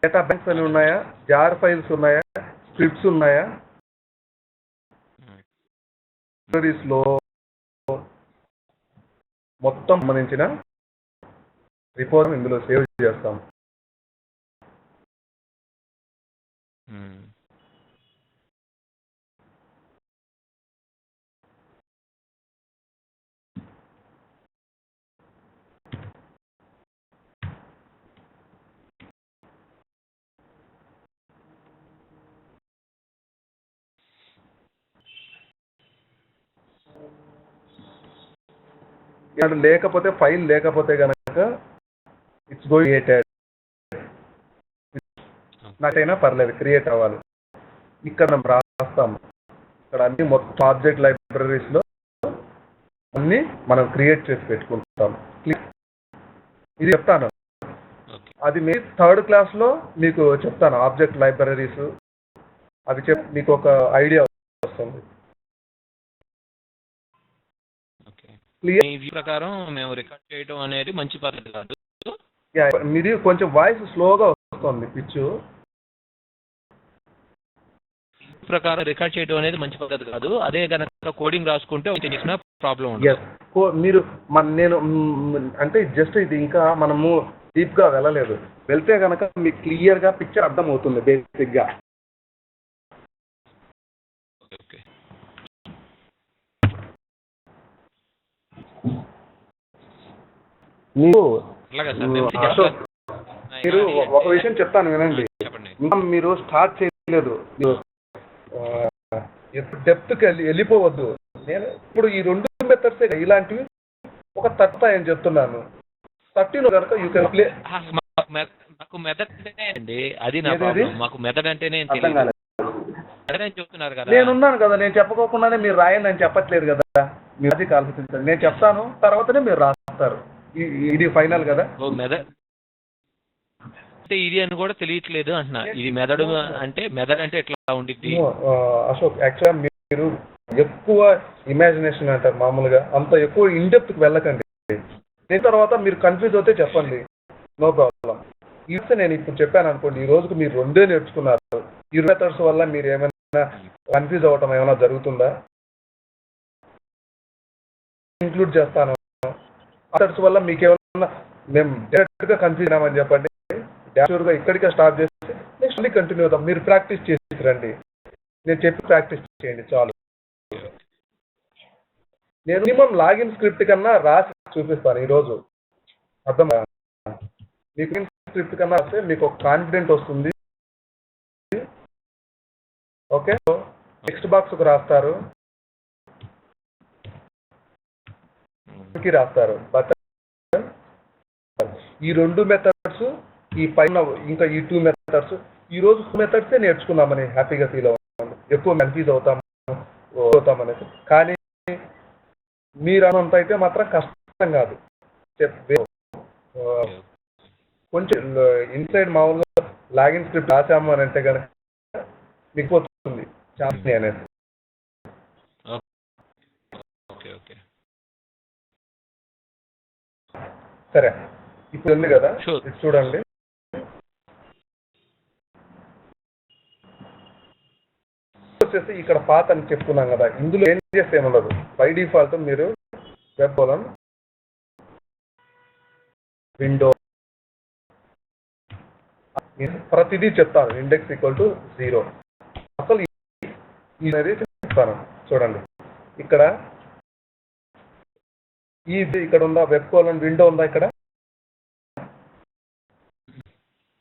డేటా బ్యాంక్స్ అని ఉన్నాయా? జార్ ఫైల్స్ ఉన్నాయా? స్క్రిప్ట్స్ ఉన్నాయా? లైబ్రరీస్ లో మొత్తం సంబంధించిన రిపోర్ట్ ఇందులో సేవ్ చేస్తాం. లేకపోతే ఫైల్ లేకపోతే కనుక ఇట్స్ గోయింగ్ క్రియేటెడ్. నాకైనా పర్లేదు, క్రియేట్ అవ్వాలి. ఇక్కడ మనం రాస్తాం. ఇక్కడ అన్ని మొత్తం ఆబ్జెక్ట్ లైబ్రరీస్ లో అన్ని మనం క్రియేట్ చేసి పెట్టుకుంటాం. ఇది చెప్తాను, అది మీ 3rd క్లాస్ లో మీకు చెప్తాను. ఆబ్జెక్ట్ లైబ్రరీస్ అవి మీకు ఒక ఐడియా వస్తుంది. ఈ ప్రకారం మేము రికార్డ్ చేయడం అనేది మంచి పద్ధతి కాదు. మీది కొంచెం వాయిస్ స్లోగా వస్తుంది, పిచ్చు. ప్రకారం రికార్డ్ చేయడం అనేది మంచి పద్ధతి కాదు. అదే కనుక కోడింగ్ రాసుకుంటే చేసిన ప్రాబ్లం ఉండదు. మీరు నేను అంటే జస్ట్ ఇది ఇంకా మనము డీప్ గా వెళ్ళలేదు. వెళ్తే కనుక మీకు క్లియర్ గా పిక్చర్ అర్థం అవుతుంది బేసిక్ గా. మీరు ఒక విషయం చెప్తాను వినండి. ఇంకా మీరు స్టార్ట్ చేయలేదు, డెప్త్కి వెళ్ళిపోవద్దు. నేను ఇప్పుడు ఈ 2 మెథడ్స్ ఇలాంటివి ఒక 30 అని చెప్తున్నాను. 30 కనుక యూ కెన్ ప్లే. నాకు మెథడ్ అంటేనే అండి, అది నా ప్రాబ్లం. మాకు మెథడ్ అంటేనే చెప్తున్నారు కదా. నేనున్నాను కదా, నేను చెప్పకోకుండానే మీరు రాయండి అని చెప్పట్లేదు కదా. మీరు అది ఆలోచించండి, నేను చెప్తాను తర్వాతనే మీరు రాస్తారు. ఇది ఫైనల్ కదా. అంటే ఇది అని కూడా తెలియట్లేదు అంటున్నా. ఇది మెదడు అంటే మెదడు అంటే ఎట్లా ఉండిద్ది? అశోక్, యాక్చువల్గా మీరు ఎక్కువ ఇమాజినేషన్ అంటారు మామూలుగా, అంత ఎక్కువ ఇన్డెప్త్కి వెళ్ళకండి. దీని తర్వాత మీరు కన్ఫ్యూజ్ అవుతే చెప్పండి, నో ప్రాబ్లం. ఇస్తే నేను ఇప్పుడు చెప్పాను అనుకోండి, ఈ రోజుకు మీరు 2 నేర్చుకున్నారు. ఈ మెథడ్స్ వల్ల మీరు ఏమైనా కన్ఫ్యూజ్ అవ్వటం ఏమైనా జరుగుతుందా? ఇంక్లూడ్ చేస్తాను. మెథడ్స్ వల్ల మీకు ఏమైనా మేము డైరెక్ట్గా కన్ఫ్యూజ్ అయినామని చెప్పండి, డ్యాష్యూర్గా ఇక్కడికే స్టాప్ చేసి నెక్స్ట్ మళ్ళీ కంటిన్యూ అవుతాం. మీరు ప్రాక్టీస్ చేసి రండి, నేను చెప్పి ప్రాక్టీస్ చేయండి చాలు. నేను మినిమం లాగిన్ స్క్రిప్ట్ కన్నా రాసి చూపిస్తాను ఈరోజు, అర్థం. మీకు స్క్రిప్ట్ కన్నా వస్తే మీకు ఒక కాన్ఫిడెంట్ వస్తుంది. ఓకే, టెక్స్ట్ బాక్స్కి రాస్తారు, రాస్తారు. బట్ ఈ 2 మెథడ్స్, ఈ పైన ఇంకా ఈ 2 మెథడ్స్, ఈ రోజు 2 మెథడ్సే నేర్చుకున్నామని హ్యాపీగా ఫీల్ అవుతాం. ఎక్కువ కన్ఫ్యూజ్ అవుతామనేసి. కానీ మీరు అనంత అయితే మాత్రం కష్టం కాదు. కొంచెం ఇన్సైడ్ మామూలుగా లాగిన్ స్క్రిప్ట్ రాసాము అని అంటే కనుక మీకు పోతుంది ఛాన్స్ అనేది. సరే, ఇప్పుడు ఉంది కదా, చూడండి. వచ్చేసి ఇక్కడ పాత అని చెప్పుకున్నాం కదా, ఇందులో ఏం చేస్తే ఏముండదు. బై డిఫాల్ట్ మీరు వెబ్ కోలన్ విండో ప్రతిదీ చెప్తాను. ఇండెక్స్ = 0. అసలు అనేది చెప్తాను. చూడండి, ఇక్కడ ఇక్కడ ఉందా వెబ్ కోలన్ విండో ఉందా?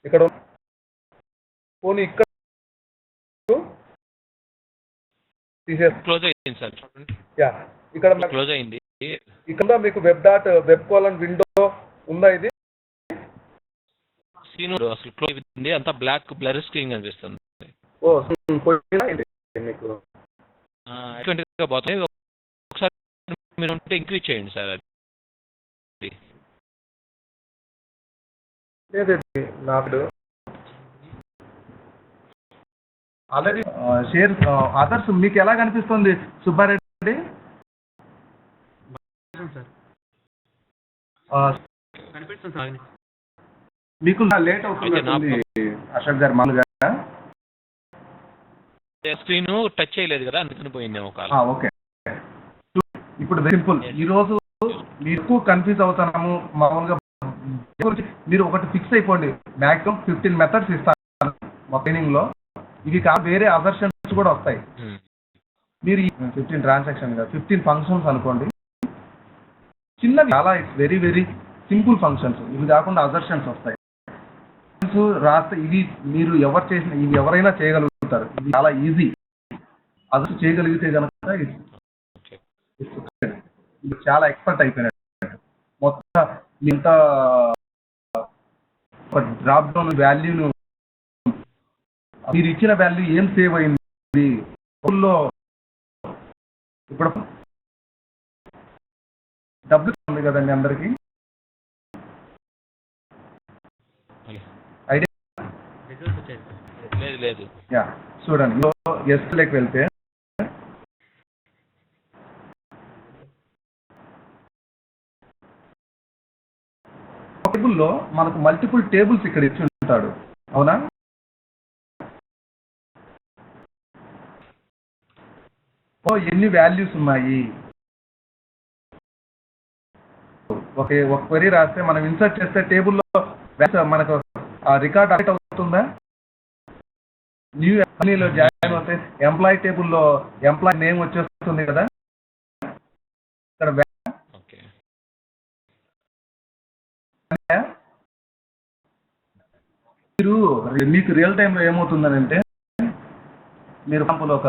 ఇక్కడ పోనీ ఇక్కడ క్లోజ్ అయింది సార్. యా, ఇక్కడ క్లోజ్ అయింది. ఇక్కడ మీకు వెబ్ కోలన్ విండో ఉందా? ఇది సీన్ అసలు క్లోజ్ అయింది, అంతా బ్లాక్ బ్లర్ స్క్రీన్ కనిపిస్తుంది. ఓ, మీకు పోతుంది. ఒకసారి మీరు ఉంటే ఇంక్రీజ్ చేయండి సార్. అది లేదండి, నాకు ఆల్రెడీ షేర్ అదర్స్ మీకు ఎలా కనిపిస్తుంది సుబ్బారెడ్డి? మీకు లేట్ అవుతుంది అశోక్ గారు మామూలుగా. స్క్రీన్ టచ్ చేయలేదు కదా, అందుకని పోయిందేమో కాల్. ఓకే, ఇప్పుడు సింపుల్. ఈరోజు మీకు కన్ఫ్యూజ్ అవుతున్నాము మామూలుగా. మీరు ఒకటి ఫిక్స్ అయిపోండి, మ్యాక్సిమం 15 మెథడ్స్ ఇస్తాను మా ట్రైనింగ్లో. ఇవి కాదు, వేరే అసర్షన్స్ కూడా వస్తాయి. మీరు 15 ట్రాన్సాక్షన్ కాదు, 15 ఫంక్షన్స్ అనుకోండి. చిన్నవి చాలా, it's very very simple functions. ఇవి కాకుండా అసర్షన్స్ వస్తాయి. రాస్తే ఇవి మీరు ఇవి ఎవరైనా చేయగలుగుతారు. ఇది చాలా ఈజీ. అసలు చేయగలిగితే కనుక ఇది చాలా ఎక్స్పర్ట్ అయిపోయినట్టు. మొత్తం ఇంత డ్రాప్ డౌన్ వాల్యూను, మీరు ఇచ్చిన వాల్యూ ఏం సేవ్ అయింది ఇప్పుడు డబ్బులు ఉంది కదండి అందరికి ఐడియా? లేదు. యా, చూడండి, ఎస్లోకి వెళ్తే టేబుల్లో మనకు మల్టిపుల్ టేబుల్స్ ఇక్కడ ఇచ్చి ఉంటాడు, అవునా? ఎన్ని వాల్యూస్ ఉన్నాయి? ఒక క్వెరీ రాస్తే మనం ఇన్సర్ట్ చేస్తే టేబుల్లో మనకు రికార్డ్ అప్డేట్ అవుతుందా? న్యూ ఎంప్లాయీలో జాయిన్ అవుతే ఎంప్లాయీ టేబుల్లో ఎంప్లాయీ నేమ్ వచ్చేస్తుంది కదా. ఇక్కడ మీకు రియల్ టైంలో ఏమవుతుందనంటే, మీరు ఎగ్జాంపుల్ ఒక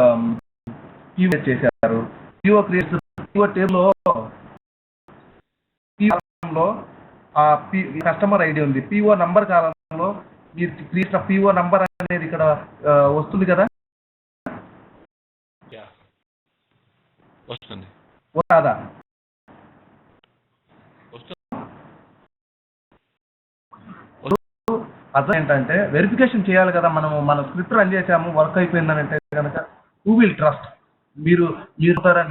పిఓ చేశారు. పిఓ టేబుల్లో ఆ కస్టమర్ ఐడి ఉంది. పిఓ నంబర్ కాలంలో మీరు క్రియేట్ పిఓ నంబర్ అనేది ఇక్కడ వస్తుంది కదా, వస్తుంది కాదా? అర్థం ఏంటంటే వెరిఫికేషన్ చేయాలి కదా, మనం మన స్క్రిప్ట్ రన్ చేసాము వర్క్ అయిపోయిందని అంటే కనుక హూ విల్ ట్రస్ట్? మీరు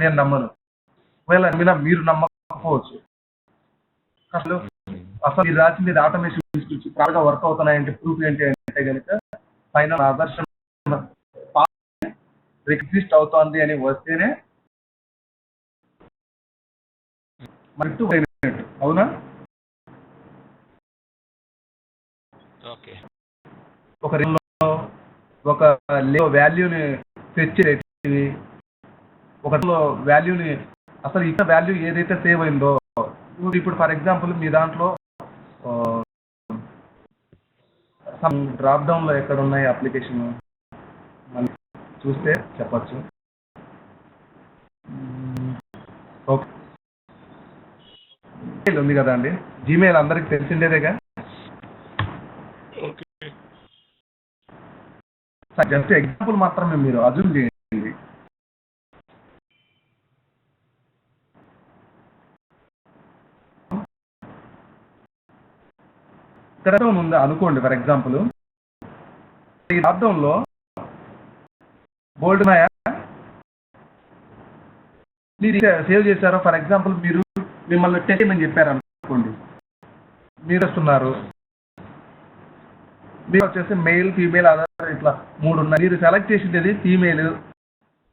నేను నమ్మను, ఒకవేళ నమ్మినా మీరు నమ్మకపోవచ్చు. అసలు మీరు రాసింది ఆటోమేషన్ గురించి బాగా వర్క్ అవుతున్నాయంటే ప్రూఫ్ ఏంటి అంటే కనుక ఫైనల్ ఆదర్శం ఎగ్జిస్ట్ అవుతోంది అని వస్తేనే మనకు అయినట్టు. అవునా? ఓకే. ఒక రింగ్లో ఒక వాల్యూని ఫెచ్ చేసేటివి, ఒక వాల్యూని అసలు ఇచ్చిన వాల్యూ ఏదైతే సేవ్ అయిందో, ఇప్పుడు ఫర్ ఎగ్జాంపుల్ మీ దాంట్లో డ్రాప్ డౌన్లో ఎక్కడ ఉన్నాయి అప్లికేషన్ మనం చూస్తే చెప్పచ్చు. ఓకే, జీమెయిల్ ఉంది కదా అండి, జీమెయిల్ అందరికి తెలిసిండేదేగా. జస్ట్ ఎగ్జాంపుల్ మాత్రమే మీరు అజ్యూమ్ చేయండి. ఇక్కడ ఉందా అనుకోండి ఫర్ ఎగ్జాంపుల్, ఈ డ్రాప్ డౌన్లో బోల్డ్ ఉన్నాయా, మీరు సేవ్ చేశారో ఫర్ ఎగ్జాంపుల్ మీరు మిమ్మల్ని టెస్ట్ చేయమని చెప్పారు అనుకోండి, మీరు వస్తున్నారు, మీరు వచ్చేసి మెయిల్ ఫీమేల్ ఆధార్ ఇట్లా 3 ఉన్నాయి, మీరు సెలెక్ట్ చేసింది ఫీమేల్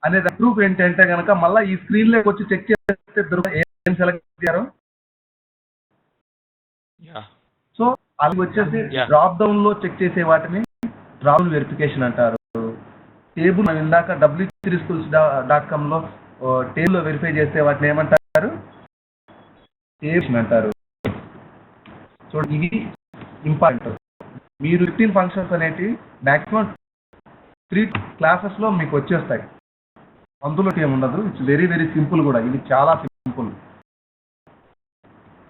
అనేది ప్రూఫ్ ఏంటంటే కనుక మళ్ళీ ఈ స్క్రీన్లోకి వచ్చి చెక్ చేస్తే ఏం సెలెక్ట్ చేశారు. సో అవి వచ్చేసి డ్రాప్ డౌన్ లో చెక్ చేసే వాటిని డ్రాప్ డౌన్ వెరిఫికేషన్ అంటారు. టేబుల్ మనం ఇందాక w3schools.com లో టేబుల్ వెరిఫై చేసే వాటిని ఏమంటారు? టేబుల్ అంటారు. చూడండి, ఇవి ఇంపార్టెంట్. మీరు 15 ఫంక్షన్స్ అనేవి మ్యాక్సిమం 3 క్లాసెస్లో మీకు వచ్చేస్తాయి, అందులో ఏముండదు. ఇట్స్ వెరీ వెరీ సింపుల్ కూడా, ఇది చాలా సింపుల్,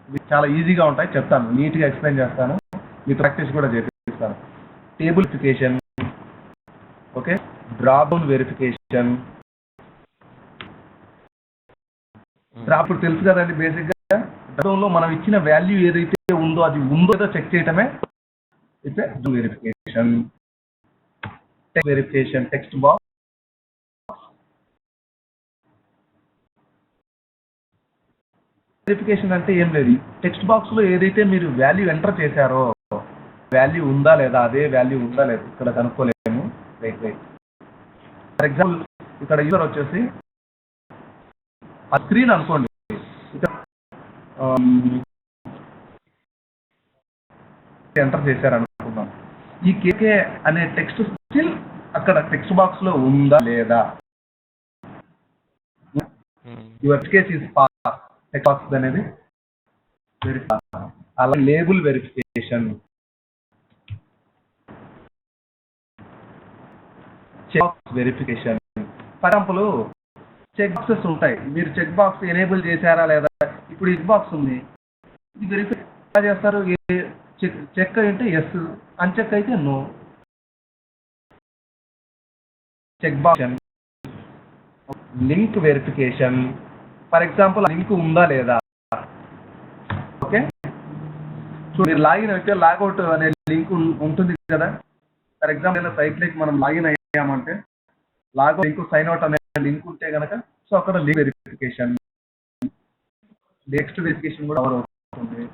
ఇవి చాలా ఈజీగా ఉంటాయి. చెప్తాను, నీట్గా ఎక్స్ప్లెయిన్ చేస్తాను, మీ ప్రాక్టీస్ కూడా చేపిస్తాను. Table verification, okay, drop down verification, drop తెలుసు కదండి బేసిక్గా. డ్రాప్ డౌన్లో మనం ఇచ్చిన వాల్యూ ఏదైతే ఉందో అది ఉందో ఏదో చెక్ చేయటమే verification. Verification text box, verification అంటే ఏం లేదు, టెక్స్ట్ బాక్స్ లో ఏదైతే మీరు వాల్యూ ఎంటర్ చేశారో వాల్యూ ఉందా లేదా, అదే వాల్యూ ఉందా లేదా ఇక్కడ కనుక్కోలేము. రైట్. ఫర్ ఎగ్జాంపుల్ ఇక్కడ యూజర్ వచ్చేసి ఆ స్క్రీన్ అనుకోండి, ఇక్కడ ఎంటర్ చేశారు అనుకుందాం, ఈ కేకే అనే టెక్స్ట్ స్టిల్ అక్కడ టెక్స్ట్ బాక్స్ లో ఉందా లేదా, your case is pass text box అనేది వెరిఫై. అలా label verification, check box verification. For example check boxes ఉంటాయి, మీరు చెక్ బాక్స్ ఎనేబుల్ చేశారా లేదా. ఇప్పుడు చెక్ బాక్స్ ఉంది, ఇది వెరిఫై ఎలా చేస్తారు? చెక్ అయితే ఎస్, అన్చెక్ అయితే no. Check box. Link verification, for example link ఉందా లేదా. ఓకే, మీరు లాగిన్ అయితే లాగౌట్ అనే లింక్ ఉంటుంది కదా. ఫర్ ఎగ్జాంపుల్ సైట్లోకి మనం లాగిన్ అయ్యామంటే లాగౌట్ లింక్, సైన్ అవుట్ అనే లింక్ ఉంటే కనుక సో అక్కడ లింక్ వెరిఫికేషన్, నెక్స్ట్ వెరిఫికేషన్ కూడా కవర్ అవుతుంది.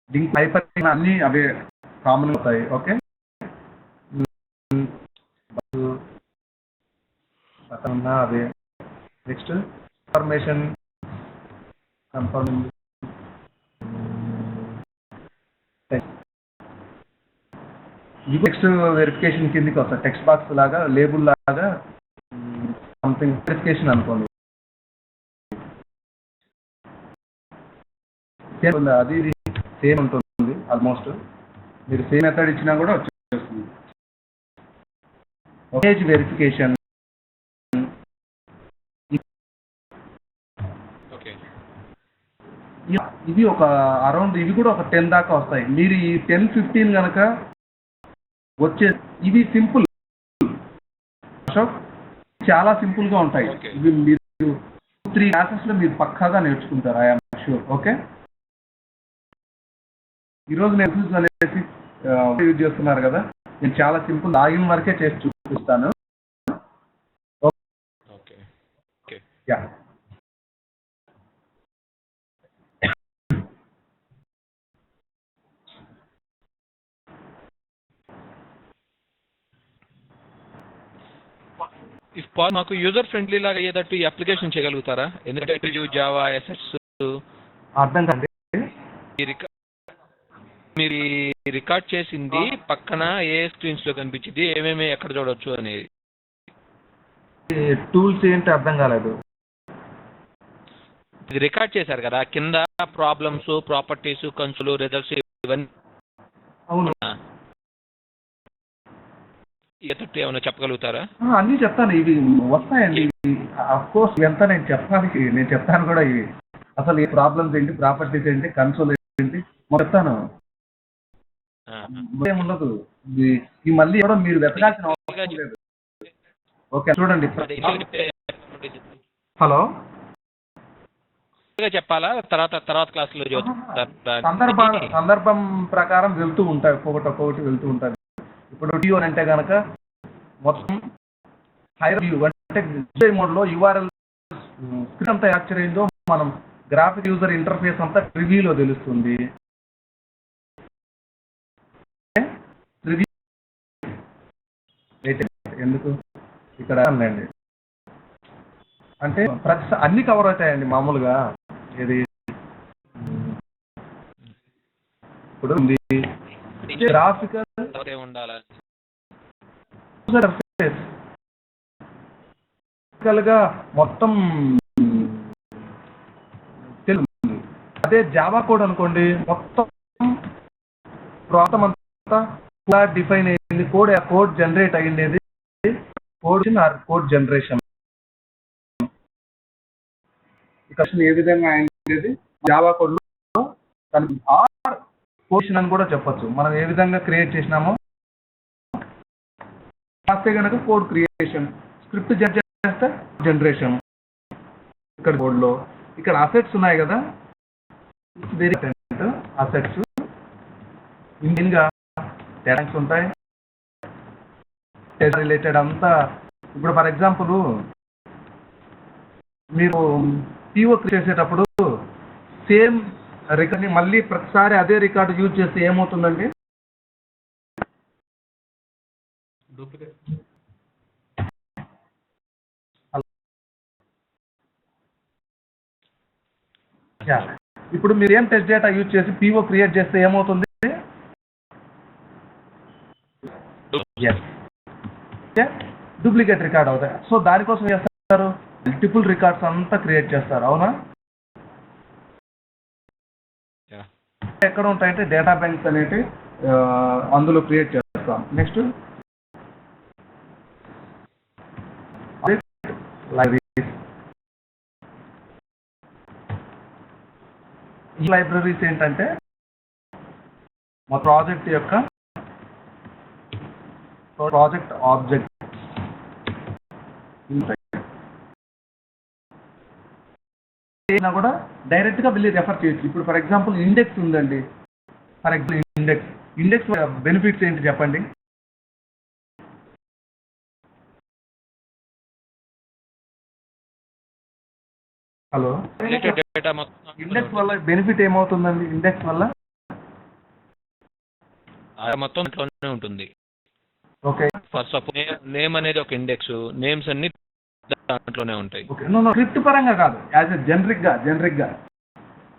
లింక్ హైపర్ అన్ని అవే కామన్ అవుతాయి. ఓకే, అదే నెక్స్ట్ ఇన్ఫర్మేషన్ కన్ఫర్మింగ్, ఇవి టెక్స్ట్ వెరిఫికేషన్ కిందకి వస్తాయి. టెక్స్ట్ బాక్స్ లాగా, లేబుల్ లాగా సంథింగ్ వెరిఫికేషన్ అనుకోండి. అది ఇది సేమ్ ఉంటుంది ఆల్మోస్ట్, మీరు సేమ్ మెథడ్ ఇచ్చినా కూడా వచ్చేస్తుంది. పేజ్ వెరిఫికేషన్, ఇవి ఒక అరౌండ్, ఇవి కూడా ఒక 10 దాకా వస్తాయి. మీరు ఈ 10-15 కనుక వచ్చే, ఇవి సింపుల్ అశోక్, చాలా సింపుల్ గా ఉంటాయి. ఇవి మీరు 2-3 క్లాసెస్ లో మీరు పక్కాగా నేర్చుకుంటారు, ఐఎమ్ షూర్. ఓకే. ఈరోజు నేను యూజ్ అనేసి యూజ్ చేస్తున్నారు కదా, నేను చాలా సింపుల్ లాగిన్ వరకే చేసి చూపిస్తాను. ఓకే ఓకే యా ఇఫ్ మాకు యూజర్ ఫ్రెండ్లీ లాగా అయ్యేటట్టు ఈ అప్లికేషన్ చేయగలుగుతారా? ఎందుకంటే జావా ఎస్ఎస్ అర్థం కాదు. మీరు రికార్డ్ చేసింది పక్కన ఏ స్క్రీన్స్ లో కనిపించింది, ఏమేమి ఎక్కడ చూడొచ్చు అనేది టూల్స్ ఏంటి అర్థం కాలేదు. ఇది రికార్డ్ చేశారు కదా, కింద ప్రాబ్లమ్స్, ప్రాపర్టీస్, కన్సోల్, రిజల్ట్స్ ఇవన్నీ. అవును, ఇతట్టు ఏమైనా చెప్పగలుగుతారా? అన్నీ చెప్తాను, ఇవి వస్తాయండి. అఫ్ కోర్స్ ఎంత నేను చెప్తాను కూడా. ఇవి అసలు ఈ ప్రాబ్లమ్స్ ఏంటి, ప్రాపర్టీస్ ఏంటి, కన్సోల్ ఏంటి చెప్తాను. ఏముండదు, ఈ మళ్ళీ కూడా మీరు వెతకాల్సిన అవసరం లేదు. ఓకే చూడండి. హలో, చెప్పాలా తర్వాత క్లాస్ లో సందర్భం ప్రకారం వెళ్తూ ఉంటాయి, ఒక్కొక్కటి వెళ్తూ ఉంటుంది. ఇప్పుడు టీఓ అంటే కనుక మొత్తం హైర్ వ్యూ అంటే మోడ్ లో యూఆర్ఎల్ స్క్రిప్ట్ అంతా యాక్చర్ అయిందో మనం గ్రాఫిక్ యూజర్ ఇంటర్ఫేస్ అంతా రివ్యూలో తెలుస్తుంది. ఎందుకు ఇక్కడ అండి అంటే అన్ని కవర్ అవుతాయండి మామూలుగా. ఇది ఇప్పుడు గ్రాఫికల్ ఉండాలి గా మొత్తం తెలుగు. అదే జావా కోడ్ అనుకోండి, మొత్తం ప్రాంతం అంతా డిఫైన్ అయింది, కోడ్ జనరేట్ అయ్యింది, కోడ్ జనరేషన్ ఏ విధంగా అయింది జావా కోడ్ లో ఆర్ పొజిషన్ అని కూడా చెప్పొచ్చు. మనం ఏ విధంగా క్రియేట్ చేసినామో రాస్తే కనుక కోడ్ క్రియేషన్, స్క్రిప్ట్ చేస్తే జనరేషన్. ఇక్కడ కోడ్ లో ఇక్కడ అసెట్స్ ఉన్నాయి కదా, వెరీ అసెట్స్ మెయిన్ గా ట్యాగ్స్ ఉంటాయి, రిలేటెడ్ అంతా. ఇప్పుడు ఫర్ ఎగ్జాంపుల్ మీరు టీఓ చేసేటప్పుడు సేమ్ రికార్డ్ని మళ్ళీ ప్రతిసారి అదే రికార్డు యూజ్ చేస్తే ఏమవుతుందండి? డూప్లికేట్. ఇప్పుడు మీరు ఏం టెస్ట్ డేటా యూజ్ చేసి పీఓ క్రియేట్ చేస్తే ఏమవుతుంది? డూప్లికేట్ రికార్డ్ అవుతాయి. సో దానికోసం చేస్తారు, మల్టిపుల్ రికార్డ్స్ అంతా క్రియేట్ చేస్తారు. అవునా? ఎక్కడ ఉంటాయంటే డేటా బ్యాంక్స్ అనేవి అందులో క్రియేట్ చేస్తాం. Next libraries. ఈ లైబ్రరీస్ ఏంటంటే మా ప్రాజెక్ట్ యొక్క ప్రాజెక్ట్ ఆబ్జెక్ట్ కూడా డైరెక్ట్ గా వెళ్ళి రెఫర్ చేయొచ్చు. ఇప్పుడు ఫర్ ఎగ్జాంపుల్ ఇండెక్స్ ఉందండి, ఫర్ ఎగ్జాంపుల్ ఇండెక్స్ బెనిఫిట్స్ ఏంటి చెప్పండి? హలో, ఇండెక్స్ వల్ల బెనిఫిట్ ఏమవుతుందండి? ఇండెక్స్ వల్ల మొత్తం ఇంట్లోనే ఉంటుంది. ఓకే, ఫస్ట్ సపోజ్ నేమ్ అనేది ఒక ఇండెక్స్, నేమ్స్ అన్ని దాంట్లోనే ఉంటాయి. స్క్రిప్ట్ పరంగా కాదు, యాజ్ ఎ జనరిక్ గా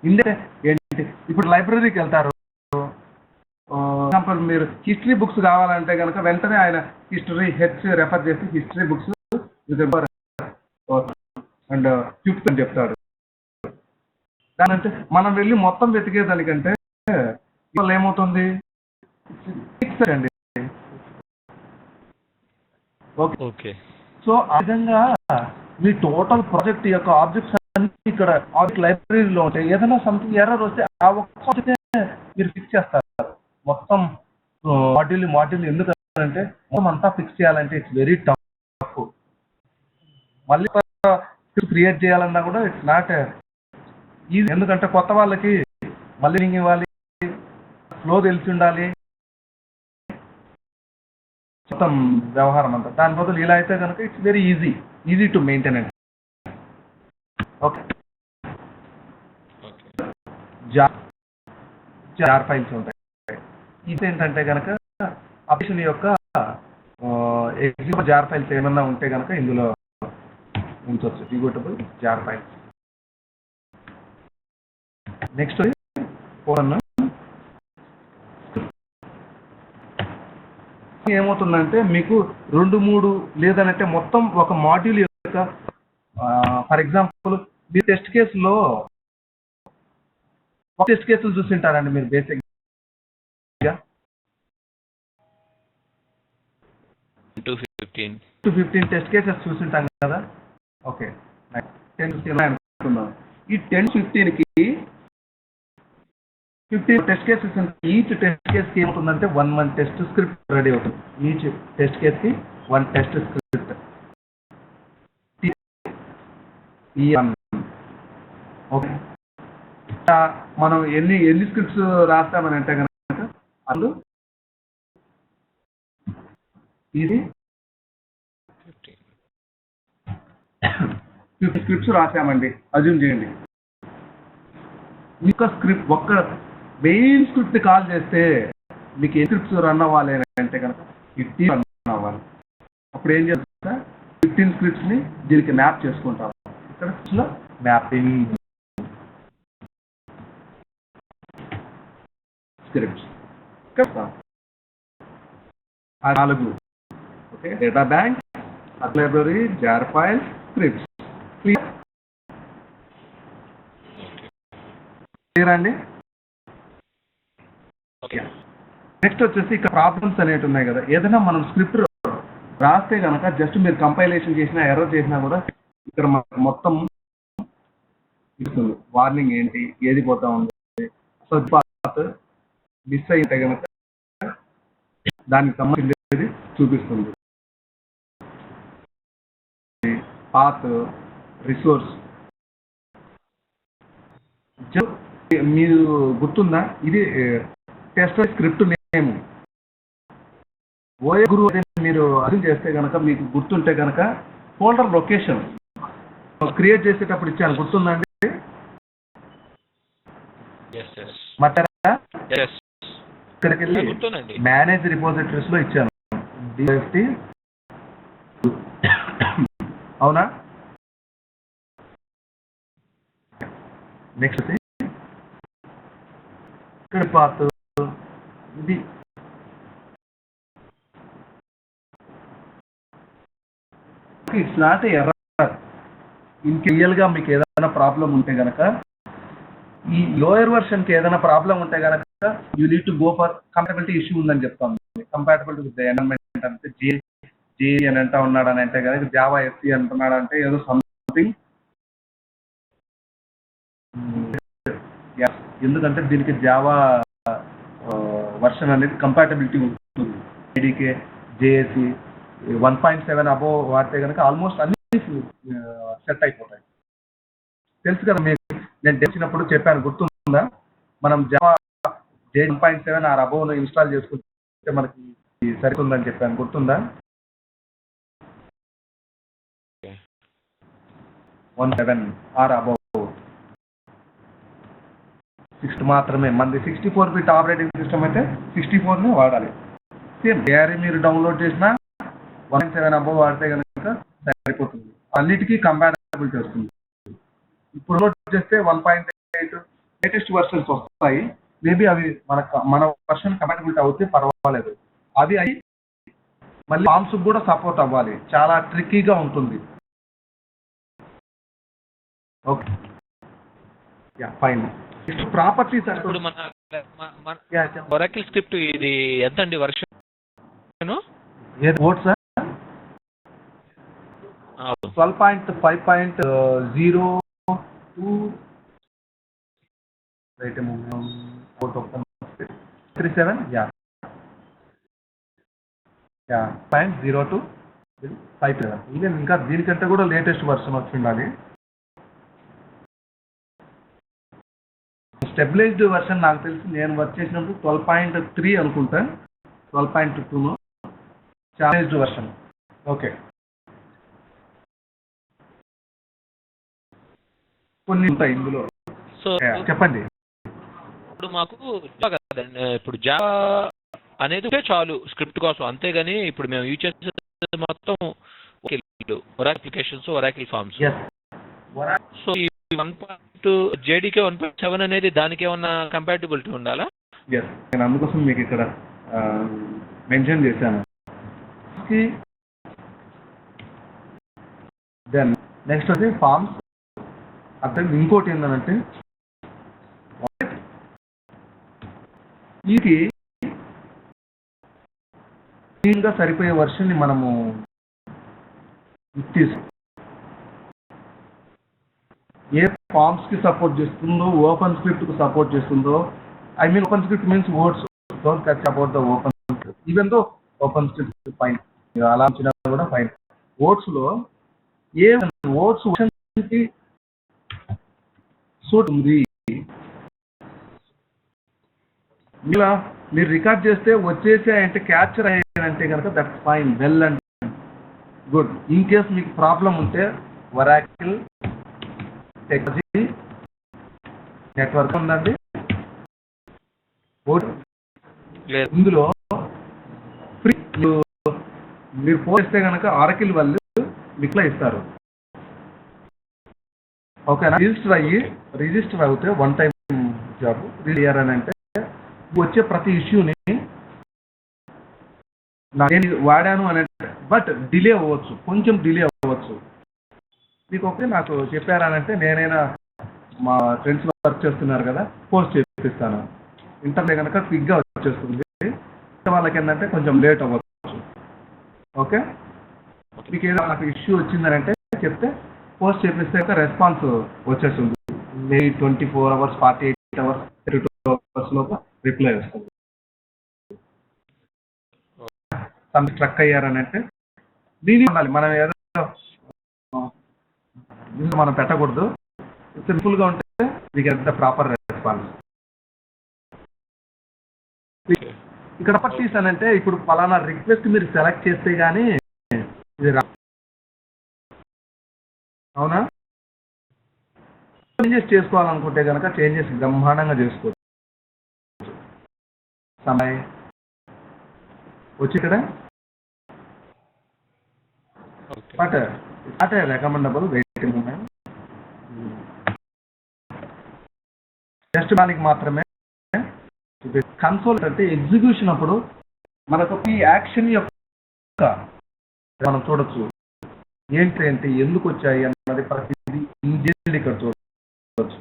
ఇండెక్స్ ఏంటి? ఇప్పుడు లైబ్రరీకి వెళ్తారు, ఎగ్జాంపుల్ మీరు హిస్టరీ బుక్స్ కావాలంటే కనుక వెంటనే ఆయన హిస్టరీ రెఫర్ చేసి హిస్టరీ బుక్స్ అండ్ ఫిఫ్త్ అని చెప్తాడు. దానంటే మనం వెళ్ళి మొత్తం వెతికేదానికంటే ఇవాళ ఏమవుతుంది? అండి. ఓకే, సో ఆ విధంగా మీ టోటల్ ప్రాజెక్ట్ యొక్క ఆబ్జెక్ట్స్ అన్ని ఇక్కడ ఆబ్జెక్ట్ లైబ్రరీలో ఉంటాయి. ఏదైనా సంథింగ్ ఎర్రర్ వస్తే ఆ ఒక్క మీరు ఫిక్స్ చేస్తారు. మొత్తం మాడ్యూల్ ఎందుకంటే మొత్తం అంతా ఫిక్స్ చేయాలంటే ఇట్స్ వెరీ టఫ్. మళ్ళీ క్రియేట్ చేయాలన్నా కూడా ఇట్స్ నాట్ ఈజీ. ఎందుకంటే కొత్త వాళ్ళకి మళ్ళీ ఇవ్వాలి, ఫ్లో తెలిసి ఉండాలి, మొత్తం వ్యవహారం అంతా. దాని బదులు ఇలా అయితే కనుక it's very easy to maintain. Okay, jar files ఉంటాయి. ఇది ఏంటంటే కనుక అప్లికేషన్ యొక్క ఎగ్జిక్యూటివ్ జార్ ఫైల్స్ ఏమన్నా ఉంటే కనుక ఇందులో ఉంచవచ్చు, executable jar files. Next phone ఏమవుతుందంటే మీకు 2-3 లేదనంటే మొత్తం ఒక మాడ్యూల్ యొక్క ఫర్ ఎగ్జాంపుల్ మీ టెస్ట్ కేసులో టెస్ట్ కేసులు చూసింటారండి మీరు బేసిక్ గా 2-15 టెస్ట్ కేసెస్ చూసింటాం కదా. ఓకే, 10-15 అనుకుందాం. ఈ 10-15కి 15 test cases. Each test case కి ఏమవుతుందంటే 1 టెస్ట్ స్క్రిప్ట్ రెడీ అవుతుంది. ఈచ్ టెస్ట్ కేస్ కి 1 టెస్ట్ స్క్రిప్ట్. ఓకే, మనం ఎన్ని స్క్రిప్ట్స్ రాస్తామని అంటే కనుక అందులో ఇది 50 స్క్రిప్ట్స్ రాసామండి అజ్యూమ్ చేయండి. మీకు స్క్రిప్ట్ ఒక్క మెయిన్ స్క్రిప్ట్ కాల్ చేస్తే మీకు ఏ స్క్రిప్ట్స్ రన్ అవ్వాలి అంటే కనుక 15 రన్ అవ్వాలి. అప్పుడు ఏం చేస్తా 15 స్క్రిప్ట్స్ ని దీనికి మ్యాప్ చేసుకుంటాం. ఇక్కడ మ్యాపింగ్ స్క్రిప్ట్స్ ఆ 4. Okay, data bank, library, jar file, scripts. Clear అండి? ఓకే, నెక్స్ట్ వచ్చేసి ఇక్కడ ప్రాబ్లమ్స్ అనేవి ఉన్నాయి కదా. ఏదైనా మనం స్క్రిప్ట్ రాస్తే కనుక జస్ట్ మీరు కంపైలేషన్ చేసినా ఎర్రర్ చేసినా కూడా ఇక్కడ మొత్తం ఇస్తుంది. వార్నింగ్ ఏంటి, ఏది పోతా ఉంది, సో పాత్ మిస్ అయితే కనుక దానికి సంబంధించి చూపిస్తుంది. Path, resource. మీరు గుర్తుందా, ఇది టెస్ట్ స్క్రిప్ట్ నేమ్. ఓఏ గురువు మీరు అర్థం చేస్తే కనుక మీకు గుర్తుంటే కనుక ఫోల్డర్ లొకేషన్ క్రియేట్ చేసేటప్పుడు ఇచ్చాను, గుర్తుందండి? మర్చారా? ఇక్కడికి వెళ్ళి మేనేజ్ రిపోజిటరీస్ లో ఇచ్చాను DFT. అవునా? నెక్స్ట్ ఇక్కడ పాత్ ఇది ఇట్స్ నాట్ ఎర్రర్. రియల్ గా మీకు ఏదైనా ప్రాబ్లం ఉంటే గనక ఈ లోయర్ వర్షన్ కి ఏదైనా ప్రాబ్లం ఉంటే గనక you need to go for compatibility issue ఉందని చెప్తాను. కంపాటబిలిటీ విత్ ఎన్విరాన్మెంట్ అంటే జే అని అంటా ఉన్నాడు అని అంటే కనుక జావా ఎస్సీ అంటున్నాడు అంటే ఏదో సంథింగ్. ఎందుకంటే దీనికి జావా వర్షన్ అనేది కంపాటబిలిటీ ఉంటుంది. ఏడీకే, జేఏసీ 1.7 అబోవ్ వాడితే కనుక ఆల్మోస్ట్ అన్ని సెట్ అయిపోతాయి. తెలుసు కదా మీకు, నేను తెలిసినప్పుడు చెప్పాను, గుర్తుందా? మనం Java J 1.7 or above install చేసుకుంటే మనకి సరిపోతుందని చెప్పాను, గుర్తుందా? 1.7 ఆర్ అబోవ్ 6 మాత్రమే. మనది 64 బిట్ ఆపరేటింగ్ సిస్టమ్ అయితే 64నే వాడాలి. సేమ్ ఏఆర్ఈ మీరు డౌన్లోడ్ చేసినా 1.7 అబోవ్ వాడితే కనుక సరిపోతుంది. అన్నిటికీ కంపాటబిలిటీ వస్తుంది. ఇప్పుడు డౌన్లోడ్ చేస్తే 1.8 లేటెస్ట్ వర్షన్స్ వస్తాయి. మేబీ అవి మన వర్షన్ కంపాటబిలిటీ అవుతే పర్వాలేదు. అవి అయి మళ్ళీ ఫామ్స్ కూడా సపోర్ట్ అవ్వాలి. చాలా ట్రిక్కీగా ఉంటుంది. Okay, yeah fine. ప్రాపర్టీస్ ఇప్పుడు మన ఒరాకిల్ స్క్రిప్ట్ ఇది ఎంత అండి version? Vote sir 12.5.02 right 37 yeah 0.02 57. Even ఇంకా దీనికంటే కూడా లేటెస్ట్ వర్షన్ వచ్చి ఉండాలి. స్టెబిలైజ్డ్ వెర్షన్ నాకు తెలిసి నేను వర్క్ చేసినప్పుడు 12.3 అనుకుంటా, 12.2 స్టెబిలైజ్డ్ వెర్షన్. ఓకే, కొన్ని ఉంటాయి ఇందులో. సో చెప్పండి. ఇప్పుడు మాకు Java కదండి, ఇప్పుడు జావా అనేది ఉంటే చాలు స్క్రిప్ట్ కోసం, అంతేగాని ఇప్పుడు మేము యూజ్ చేసే మొత్తం Oracle applications, Oracle forms. Yes. So ఈ 1.2 JDK 1.7 అనేది దానికి ఏమన్నా కంపాటిబిలిటీ ఉండాలా? ఎస్, నేను అందుకోసం మీకు ఇక్కడ మెన్షన్ చేశాను. దెన్ నెక్స్ట్ వచ్చి ఫార్మ్స్. అక్కడ ఇంకోటి ఏంటంటే ఇది క్లీన్గా సరిపోయే వర్షన్ని మనము తీసు ఏ ఫార్మ్స్కి సపోర్ట్ చేస్తుందో, ఓపెన్ స్క్రిప్ట్కి సపోర్ట్ చేస్తుందో. I mean open script means words, don't touch about the open script. Even though open script fine, అలా వచ్చినా కూడా ఫైన్. వర్డ్స్లో ఏ వర్డ్స్ వర్షన్కి సూట్ ఉంది, ఇలా మీరు రికార్డ్ చేస్తే వచ్చేసాయంటే, క్యాప్చర్ అయ్యాయంటే కనుక that's fine, well and good. In case మీకు ప్రాబ్లం ఉంటే ఒరాకిల్ టెక్నాలజీ నెట్వర్క్ ఉందండి, ఇందులో ఫ్రీ. మీరు పోస్ట్ చేస్తే కనుక ఆరకిల్ వాళ్ళు మీకు ఇస్తారు. ఓకేనా? రిజిస్టర్ అవుతే వన్ టైం జాబ్ అని అంటే వచ్చే ప్రతి ఇష్యూని నేను వాడాను అని అంటే, బట్ డిలే అవ్వచ్చు, కొంచెం డిలే అవ్వచ్చు. మీకు ఒకటే నాకు చెప్పారనంటే నేనైనా మా ఫ్రెండ్స్ వర్క్ చేస్తున్నారు కదా, పోస్ట్ చేపిస్తాను. ఇంటర్నెట్ కనుక క్విక్గా వచ్చేస్తుంది, వాళ్ళకి ఏంటంటే కొంచెం లేట్ అవ్వచ్చు. ఓకే, మీకు ఏదో నాకు ఇష్యూ వచ్చిందని అంటే చెప్తే పోస్ట్ చేపిస్తే రెస్పాన్స్ వచ్చేస్తుంది. మే 24 hours, 48 hours, 32 hours లోపు రిప్లై వస్తుంది. స్ట్రక్ అయ్యారని అంటే దీని ఉండాలి, మనం ఏదో మనం పెట్టకూడదు. సింపుల్గా ఉంటే we get the proper response. ఇక్కడ ప్రాపర్టీస్ అని అంటే ఇప్పుడు పలానా రిక్వెస్ట్ మీరు సెలెక్ట్ చేస్తే కానీ ఇది అవునా? చేంజెస్ చేసుకోవాలనుకుంటే కనుక చేంజెస్ బ్రహ్మాండంగా చేసుకోవచ్చు. సమయం వచ్చి ఇక్కడ but not recommendable waiting moment, just దానికి మాత్రమే. కన్సోల్ అంటే ఎగ్జిక్యూషన్ అప్పుడు మనకు ఈ యాక్షన్ యొక్క మనం చూడొచ్చు, ఏంటి ఎందుకు వచ్చాయి అన్నది ప్రతిదీ ఇమీడియట్లీ ఇక్కడ చూడవచ్చు.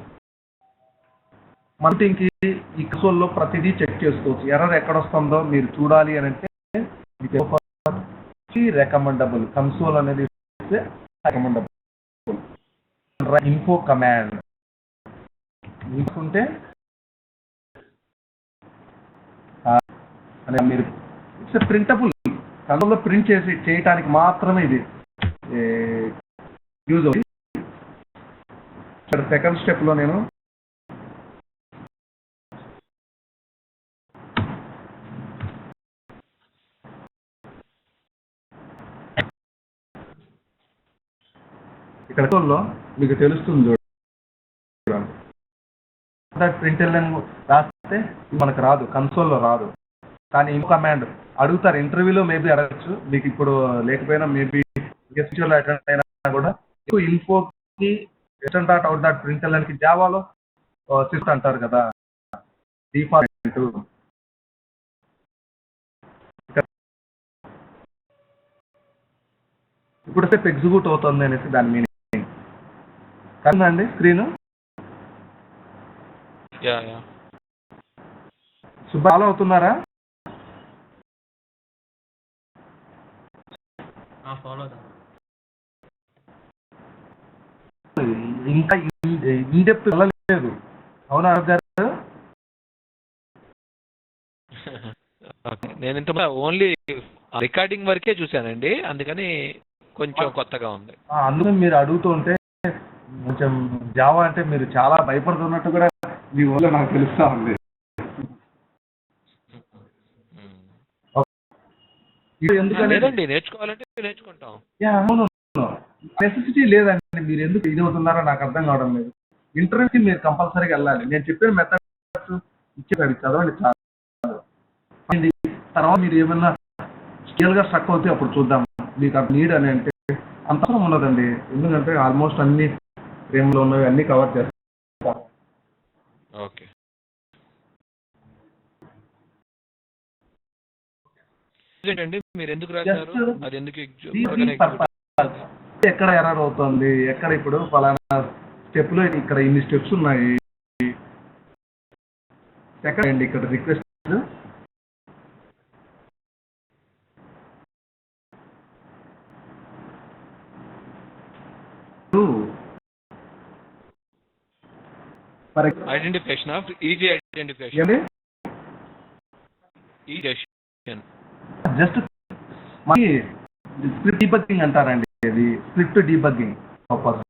మనకి ఈ కన్సోల్లో ప్రతిదీ చెక్ చేసుకోవచ్చు. ఎర్రర్ ఎక్కడ వస్తుందో మీరు చూడాలి అని అంటే రికమెండబుల్ కన్సోల్ అనేది రికమెండబుల్ ఇన్ఫో కమాండ్ తీసుకుంటే మీరు ఇట్స్ ప్రింటబుల్, కన్సోల్లో ప్రింట్ చేయడానికి మాత్రమే ఇది యూజ్ అవుతుంది. ఇక్కడ సెకండ్ స్టెప్లో నేను ఇక్కడ మీకు తెలుస్తుంది చూడండి. ప్రింట్ రాస్తే మనకు రాదు, కన్సోల్లో రాదు. కానీ ఇన్ఫో కమాండ్ అడుగుతారు, ఇంటర్వ్యూలో మేబీ అడగచ్చు, మీకు ఇప్పుడు లేకపోయినా మేబీ ఫ్యూచర్లో అటెండ్ అయినా కూడా ఇన్ఫోకి .out.printlnకి జావాలో సిస్టమ్ అంటారు కదా, డిఫాల్ట్ ఇప్పుడు స్టెప్ ఎగ్జిక్యూట్ అవుతుంది అనేసి దాని మీనింగ్. కదండి స్క్రీన్ ఫాలో అవుతున్నారా? ఇంకా ఇన్డెప్త్ వెళ్ళలేదు, అవునా గారు? నేను ఇంత ఓన్లీ రికార్డింగ్ వరకే చూశానండి, అందుకని కొంచెం కొత్తగా ఉంది. అందుకని మీరు అడుగుతూ ఉంటే కొంచెం జావా అంటే మీరు చాలా భయపడుతున్నట్టు కూడా మీ వల్ల నాకు తెలుస్తా ఉంది. ఎందుకంటే లేదండి, నేర్చుకోవాలంటే నేర్చుకుంటాం. అవును, నెసెసిటీ లేదండి. మీరు ఎందుకు ఇది అవుతున్నారో నాకు అర్థం కావడం లేదు. ఇంటర్వ్యూకి మీరు కంపల్సరీగా వెళ్ళాలి. నేను చెప్పిన మెథడ్స్ ఇచ్చేది చదవండి చాలు. తర్వాత మీరు ఏమన్నా స్కేల్గా స్ట్రక్ అవుతే అప్పుడు చూద్దాం. మీకు అది నీడ్ అని అంటే అంత అవసరం ఉండదండి. ఎందుకంటే ఆల్మోస్ట్ అన్ని ఫ్రేమ్లో ఉన్నవి అన్ని కవర్ చేస్తాం. ఓకే. ఏంటండి మీరు ఎందుకు రాశారు? అది ఎందుకు ఎక్కడ ఎర్రర్ అవుతుంది, ఎక్కడ ఇప్పుడు ఫలానా స్టెప్ లో ఇక్కడ ఇన్ని స్టెప్స్ ఉన్నాయి, ఎక్కడ అండి ఇక్కడ request identification off easy identification just script debugging అంటారండి. ఇది స్క్రిప్ట్ డీబగ్గింగ్ పర్పస్.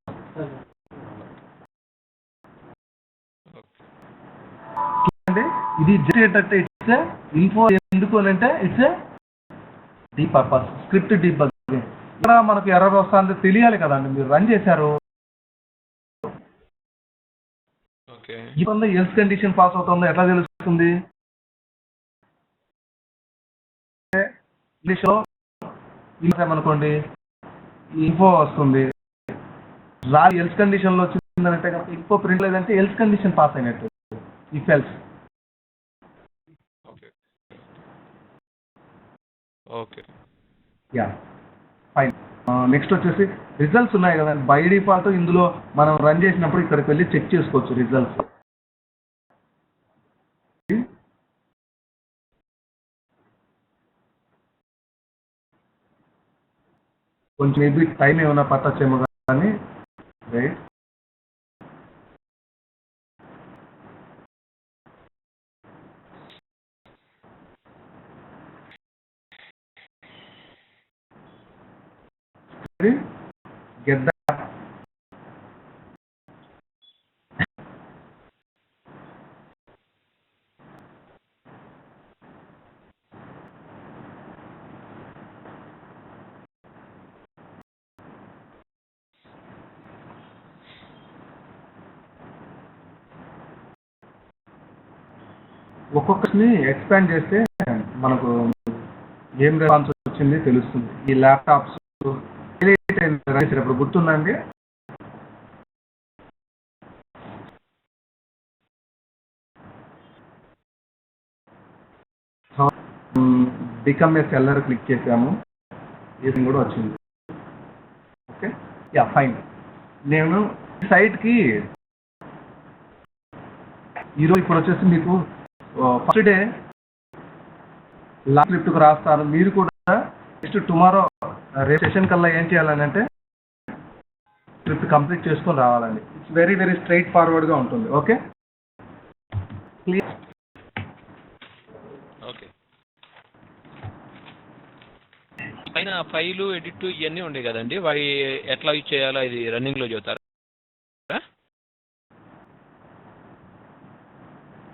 అంటే ఇది జస్ట్ ఏంటంటే ఇట్స్ ఇన్ఫో ఎందుకు అని అంటే it's the purpose script debugging. ఇక్కడ మనకు ఎర్రర్ వస్తుందో తెలియాలి కదండి. మీరు రన్ చేశారు, ఇబ్బంది ఎల్స్ కండిషన్ పాస్ అవుతుందో ఎట్లా తెలుస్తుంది? ఇంగ్లీష్లో అనుకోండి ఇన్ఫో వస్తుంది, రాదు ఎల్స్ కండిషన్లో వచ్చిందంటే కనుక ఇన్ఫో ప్రింట్ లేదంటే ఎల్స్ కండిషన్ పాస్ అయినట్టు. If else. Okay, yeah fine. Next వచ్చేసి రిజల్ట్స్ ఉన్నాయి కదండి. బై డిఫాల్ట్ ఇందులో మనం రన్ చేసినప్పుడు ఇక్కడికి వెళ్ళి చెక్ చేసుకోవచ్చు రిజల్ట్స్. కొంచెం మేబీ టైం ఏమైనా పట్టచ్చేమో కానీ రైట్. get that. ఒక్కొక్కటిని ఎక్స్పాండ్ చేస్తే మనకు ఏం రెస్పాన్స్ వచ్చింది తెలుస్తుంది. ఈ ల్యాప్టాప్స్ రాసేటప్పుడు గుర్తుందండి, బికమ్ ఏ సెల్లర్ క్లిక్ చేసాము, ఇది కూడా వచ్చింది. Okay, yeah fine. నేను సైట్కి ఈరోజు ఇప్పుడు వచ్చేసి మీకు ఫస్ట్ డే లాస్ట్ స్క్రిప్ట్కి రాస్తాను. మీరు కూడా నెక్స్ట్ టుమారో రేపు సెషన్ కల్లా ఏం చేయాలని అంటే స్క్రిప్ట్ కంప్లీట్ చేసుకొని రావాలండి. ఇట్స్ వెరీ వెరీ స్ట్రైట్ ఫార్వర్డ్గా ఉంటుంది. Okay clear? ఓకే. పైన ఫైలు ఎడిట్ ఇవన్నీ ఉండే కదండి, వాటి ఎట్లా యూజ్ చేయాలో ఇది రన్నింగ్లో చెబుతారా?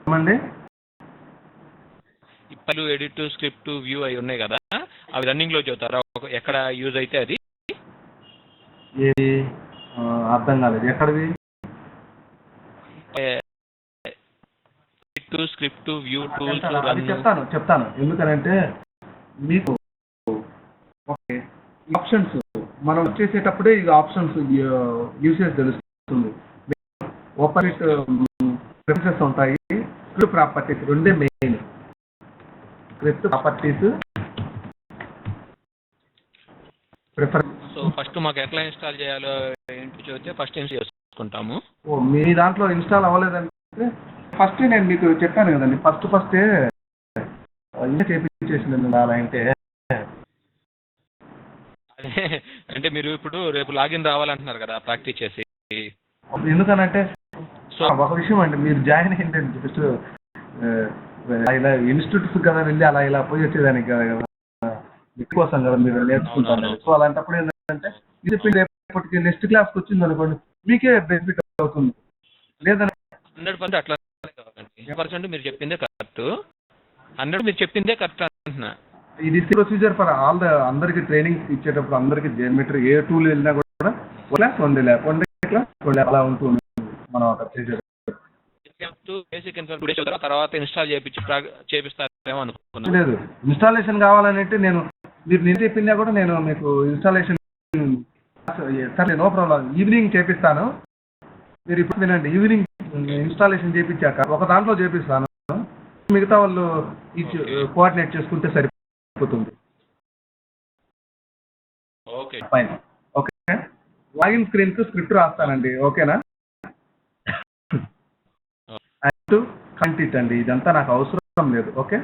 ఏమండి ఫైలు ఎడిట్ స్క్రిప్ట్ వ్యూ అవి ఉన్నాయి కదా, అవి రన్నింగ్లో చెబుతారా? ఎక్కడ యూజ్ అయితే అది ఏది అర్థం కాలేదు. ఎక్కడివి? స్క్రిప్ట్ వ్యూ టూల్స్ చెప్తాను. ఎందుకనంటే మీకు ఓకే ఆప్షన్స్ మనం చేసేటప్పుడే ఈ ఆప్షన్స్ యూసేజ్ తెలుస్తుంది. ఓపెన్ ఇట్ ప్రిఫరెన్సెస్ ఉంటాయి, స్క్రిప్ట్ ప్రాపర్టీస్ రెండే main. Script properties preference. So first మాకు ఎట్లా ఇన్స్టాల్ చేయాలో ఏంటి చెబితే ఫస్ట్ ఇన్స్టాల్ చేసుకుంటాము. మీ దాంట్లో ఇన్స్టాల్ అవ్వలేదంటే ఫస్ట్ నేను మీకు చెప్పాను కదండి, ఫస్టే చేపించేసింది అలా అంటే. అంటే మీరు ఇప్పుడు రేపు లాగిన్ రావాలంటున్నారు కదా ప్రాక్టీస్ చేసి. ఎందుకనంటే సో ఒక విషయం అండి, మీరు జాయిన్ అయ్యిందండి జస్ట్ ఇలా ఇన్స్టిట్యూట్స్ కదా వెళ్ళి అలా ఇలా పోయి వచ్చేదానికి కదా మీకోసం కదా మీరు నేర్చుకుంటారు. సో అలాంటప్పుడు ఏంటంటే ఇది రేపటికి నెక్స్ట్ క్లాస్కి వచ్చింది అనుకోండి, మీకే బెనిఫిట్ అవుతుంది. లేదంటే 100% అట్లా 100% మీరు చెప్పిందే కరెక్ట్, 100 మీరు చెప్పిందే కరెక్ట్ అంటున్నా. ఇది ప్రొసీజర్ ఫర్ ఆల్ ద అందరికి ట్రైనింగ్ ఇచ్చేటప్పుడు అందరికి జియోమెట్రీ ఏ టూల్ వెళ్ళినా కూడా 1 ల్యాక్ 2 ల్యాక్ 1 ల్యాక్ 2 ల్యాక్ అలా ఉంటుంది మనం అక్కడ చేసేది. బేసిక్ ఇన్ఫర్మేషన్ తర్వాత ఇన్స్టాల్ చేపిస్తారేమో అనుకున్నాను. లేదు, ఇన్స్టాలేషన్ కావాలంటే నేను చెప్పిందా కూడా నేను మీకు ఇన్స్టాలేషన్ సరే నో ప్రాబ్లం, ఈవినింగ్ చేపిస్తాను. మీరు ఇప్పుడు వినండి, ఈవినింగ్ ఇన్స్టాలేషన్ చేయించాక ఒక దాంట్లో చేపిస్తాను, మిగతా వాళ్ళు కోఆర్డినేట్ చేసుకుంటే సరిపోతుంది. Okay fine. Okay, login screen కు స్క్రిప్ట్ రాస్తానండి, ఓకేనా? కంటెంట్ అండి, ఇదంతా నాకు అవసరం లేదు. ఓకే,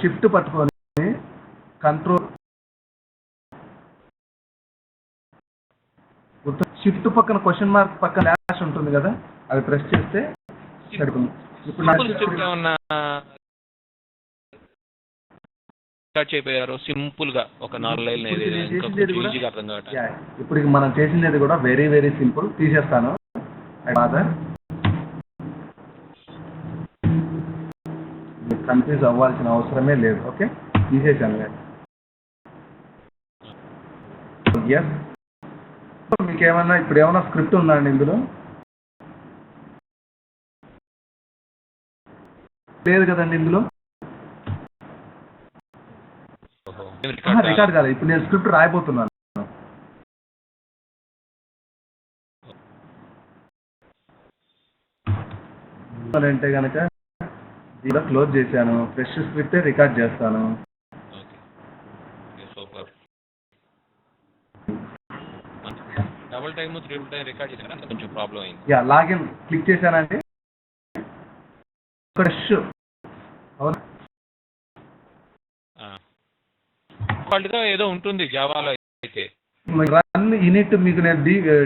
షిఫ్ట్ పట్టుకొని కంట్రోల్ షిఫ్ట్ పక్కన క్వశ్చన్ మార్క్ పక్కన డాష్ ఉంటుంది కదా, అది ప్రెస్ చేస్తే సరిపోతుంది. ఇప్పుడు చెప్పారు సింపుల్ గా ఒక 4 లైన్లు అర్థం కావట్లేదు. ఇప్పుడు మనం చేసింది కూడా వెరీ వెరీ సింపుల్. తీసేస్తాను, కన్ఫ్యూజ్ అవ్వాల్సిన అవసరమే లేదు. ఓకే, తీసేసాను నేను. ఎస్, మీకు ఏమన్నా ఇప్పుడు ఏమన్నా స్క్రిప్ట్ ఉందా అండి ఇందులో? లేదు కదండి ఇందులో, రికార్డ్ కాదు. ఇప్పుడు నేను స్క్రిప్ట్ రాయబోతున్నాను. అంటే కనుక ఇలా క్లోజ్ చేశాను, ఫ్రెష్ స్క్రిప్ట్ రికార్డ్ చేస్తాను. Double time triple time record చేశాను, కొంచెం ప్రాబ్లం అయింది. యా, లాగిన్ క్లిక్ చేశానండి. ఫ్రెష్ అవునా, డిఫాల్ట్గా ఏదో ఉంటుంది జావాలో అయితే. రన్ ఇనిట్ మీకు నేను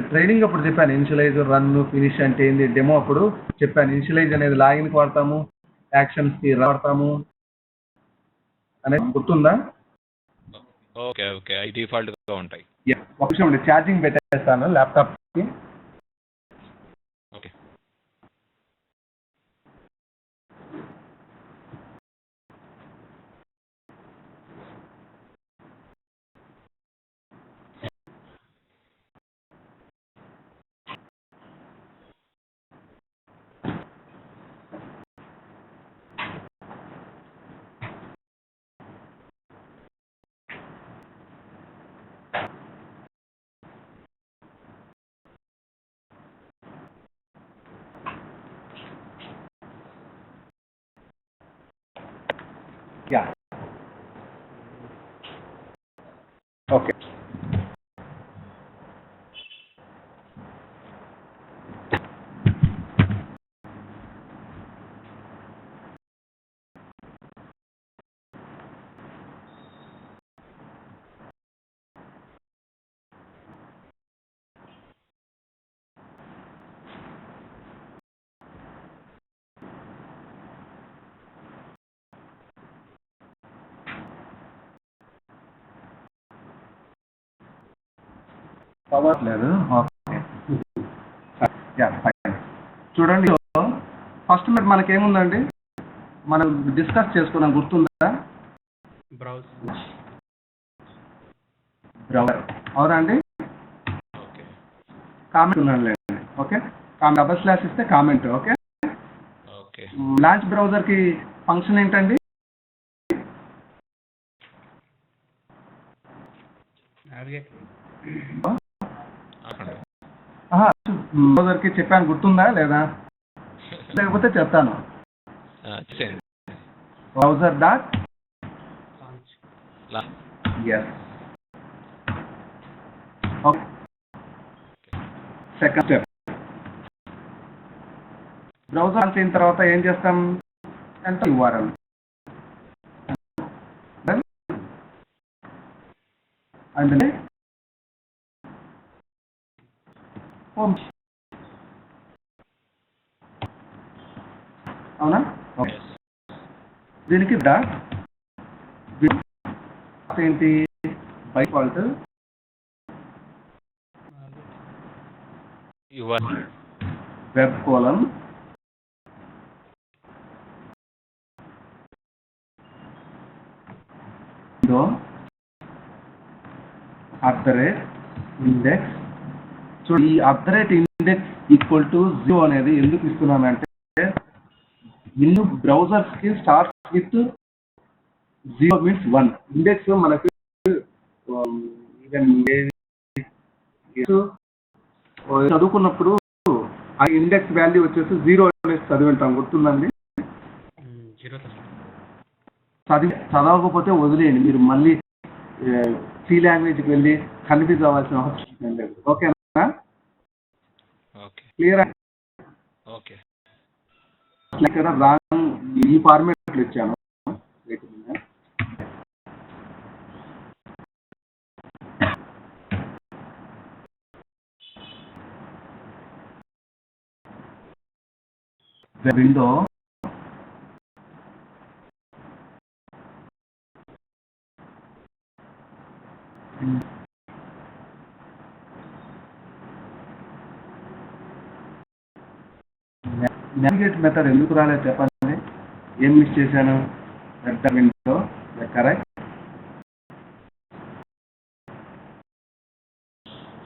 ట్రైనింగ్ అప్పుడు చెప్పాను, ఇనిషియలైజ్ రన్ ఫినిష్ అంటే ఏంది, డెమో అప్పుడు చెప్పాను. ఇనిషియలైజ్ అనేది లాగిన్కి వాడతాము, యాక్షన్స్కి వాడతాము అనేది గుర్తుందా? ఓకే ఓకే, అవి డిఫాల్ట్గా ఉంటాయి. ఒక నిమిషం అండి, ఛార్జింగ్ పెట్టేస్తాను ల్యాప్టాప్కి. Okay, yeah okay. పవర్ లేదు. Okay, yeah fine. చూడండి, ఫస్ట్ మీరు మనకేముందండి, మనం డిస్కస్ చేసుకున్నాం, గుర్తుందా? బ్రౌజర్, అవునా అండి? కామెంట్ ఉన్నాను లేండి. ఓకే, డబల్ స్లాష్ ఇస్తే కామెంట్. ఓకే, లాంచ్ బ్రౌజర్కి ఫంక్షన్ ఏంటండి? బ్రౌజర్కి చెప్పాను, గుర్తుందా లేదా? లేకపోతే చెప్తాను. Browser dot yes. Okay, second step, browser launch అయిన తర్వాత ఏం చేస్తాం అంటే URL. అందులో హోమ్, అవునా? ఓకే, దీనికి ఏంటి by default web colon window index. So ఈ ఇండెక్స్ ఈక్వల్ టు 0 అనేది ఎందుకు ఇస్తున్నానంటే విండో బ్రౌజర్స్ కి స్టార్ట్ విత్ 0 మీన్స్ 1. ఇండెక్స్ మనకి చదువుకున్నప్పుడు ఆ ఇండెక్స్ వాల్యూ వచ్చేసి 0 అనేసి చదివింటాం, గుర్తుందండి? చదవకపోతే వదిలేయండి, మీరు మళ్ళీ సి లాంగ్వేజ్కి వెళ్ళి కన్ఫ్యూజ్ అవ్వాల్సిన అవసరం లేదు. ఓకేనా? క్లియర్? ఓకే. ఇక్కడ రాంగ్ ఈ ఫార్మేట్ ఇచ్చాను. విండో నావిగేట్ మెథడ్ ఎందుకు రాలేదు చెప్పండి? ఏం మిస్ చేశాను? విండో కరెక్ట్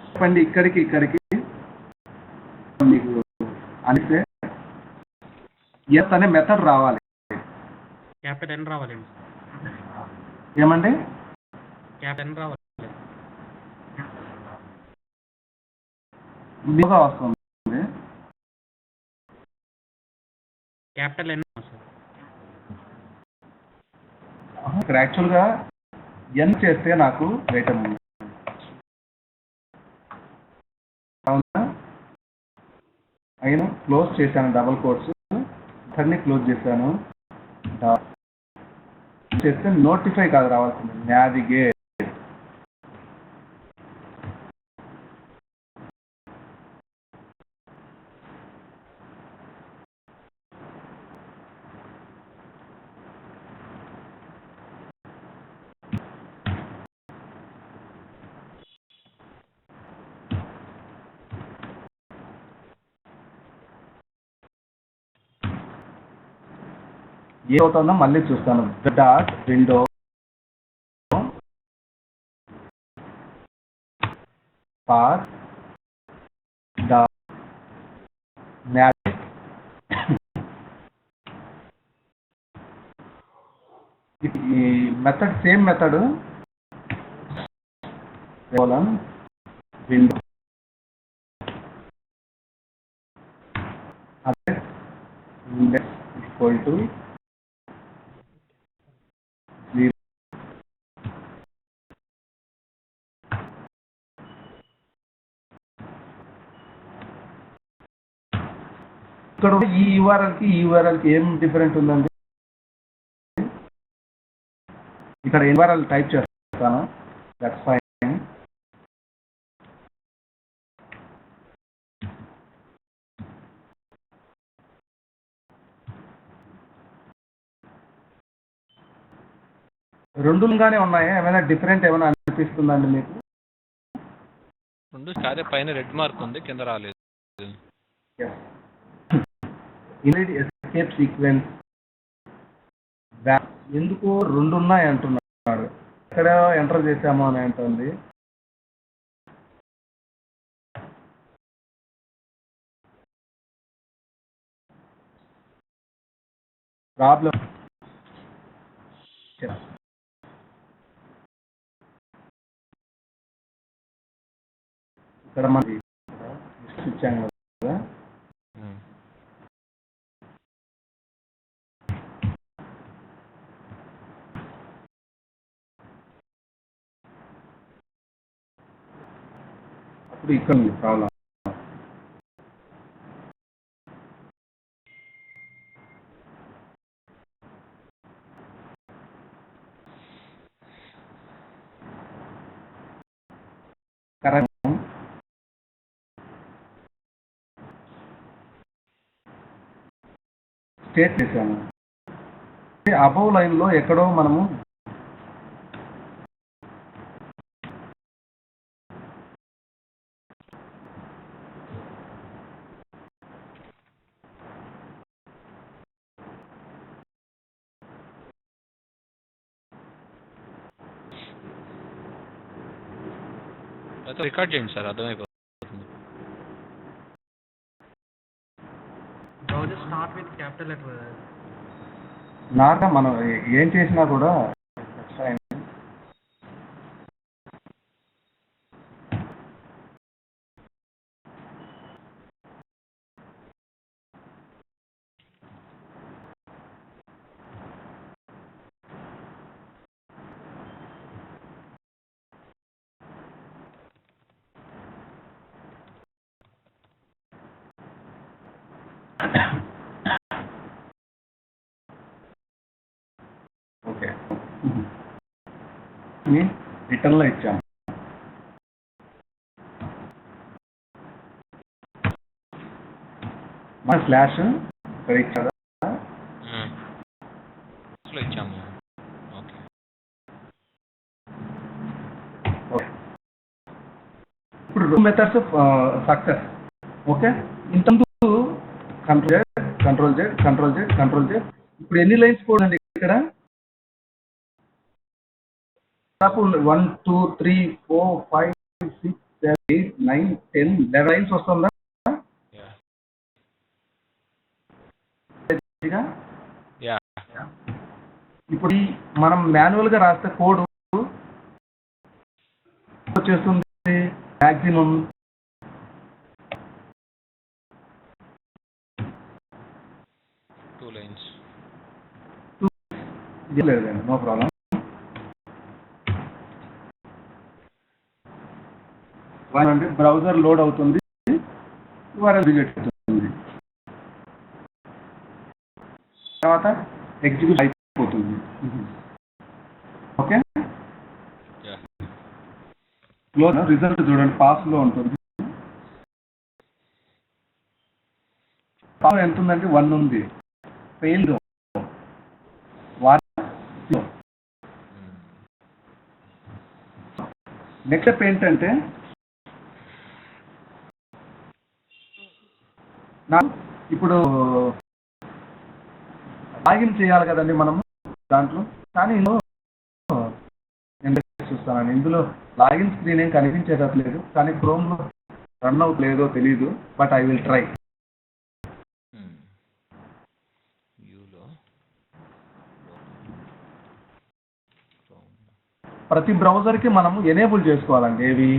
చెప్పండి. ఇక్కడికి మీకు అనిస్తే ఎస్ అనే మెథడ్ రావాలి. క్యాపిటల్ N రావాలి. ఏమండి? క్యాపిటల్ N రావాలి. మీగా వస్తుంది క్యాపిటల్ N. ఇక్కడ యాక్చువల్గా ఎన్ చేస్తే నాకు రేటం ఉంది. అవునా? అయినా క్లోజ్ చేశాను, డబుల్ కోట్స్ అన్ని క్లోజ్ చేశాను. చేస్తే నోటిఫై కాదు రావాల్సింది, నావిగేట్. ఏమవుతుందో మళ్ళీ చూస్తాను. Dot window path dot navigate. ఈ method same method window index equal to 0. ఇక్కడ ఈ URL కి ఏం డిఫరెంట్ ఉందండి? ఇక్కడ URL టైప్ చేస్తాను, దట్స్ ఫైన్. రెండుగానే ఉన్నాయా? ఏమైనా డిఫరెంట్ ఏమైనా అనిపిస్తుందండి మీకు? రెండు అదే పైన రెడ్ మార్క్ ఉంది, కింద రాలేదు. ఇన్వాలిడ్ ఎస్కేప్ సీక్వెన్స్ ఎందుకు రెండు ఉన్నాయి అంటున్నాడు. ఎక్కడ ఎంటర్ చేసాము అని అంటుంది. ప్రాబ్లం ఇక్కడ మనకి ఇచ్చాము కదా. అప్పుడు ఇక్కడ ఉంది ప్రాబ్లం. కరెక్ట్ స్టేట్ చేశాము. అబౌవ్ లైన్లో ఎక్కడో మనము అయితే రికార్డ్ చేయండి సార్, అర్థమైపోతుంది. Browser start with capital letter. Normal మనం ఏం చేసినా కూడా ఓకే రిటర్న్లో ఇచ్చాము. మన స్లాష్ ఇక్కడ ఇచ్చారా? ఇచ్చాము. ఓకే. ఇప్పుడు రెండు మెథడ్స్ సక్సెస్. ఓకే, ఇంతకు కంట్రోల్ జెడ్. ఇప్పుడు ఎన్ని లైన్స్ కోడ్ అండి ఇక్కడ? 1 2 3 4 5 6 7 8 9 10 11 లైన్స్ వస్తుందా? ఇప్పుడు మనం మాన్యువల్ గా రాస్తే కోడ్ వచ్చేస్తుంది మాక్సిమం 2 లైన్స్. లేదండి, నో ప్రాబ్లం. అంటే బ్రౌజర్ లోడ్ అవుతుంది, రిజెక్ట్ అవుతుంది, తర్వాత ఎగ్జిక్యూట్ అయిపోతుంది. Okay, close. రిజల్ట్ చూడండి, పాస్ లో ఉంటుంది. పాస్ ఎంత ఉందంటే 1 ఉంది. ఫెయిల్డ్. నెక్స్ట్ స్టెప్ ఏంటంటే ఇప్పుడు లాగిన్ చేయాలి కదండి మనము దాంట్లో. కానీ నేను చూస్తాను, ఇందులో లాగిన్ స్క్రీన్ ఏం కనిపించేటట్లేదు, కానీ క్రోమ్లో రన్ అవుతలేదో తెలీదు, బట్ ఐ విల్ ట్రై. ప్రతి బ్రౌజర్కి మనము ఎనేబుల్ చేసుకోవాలండి ఏవి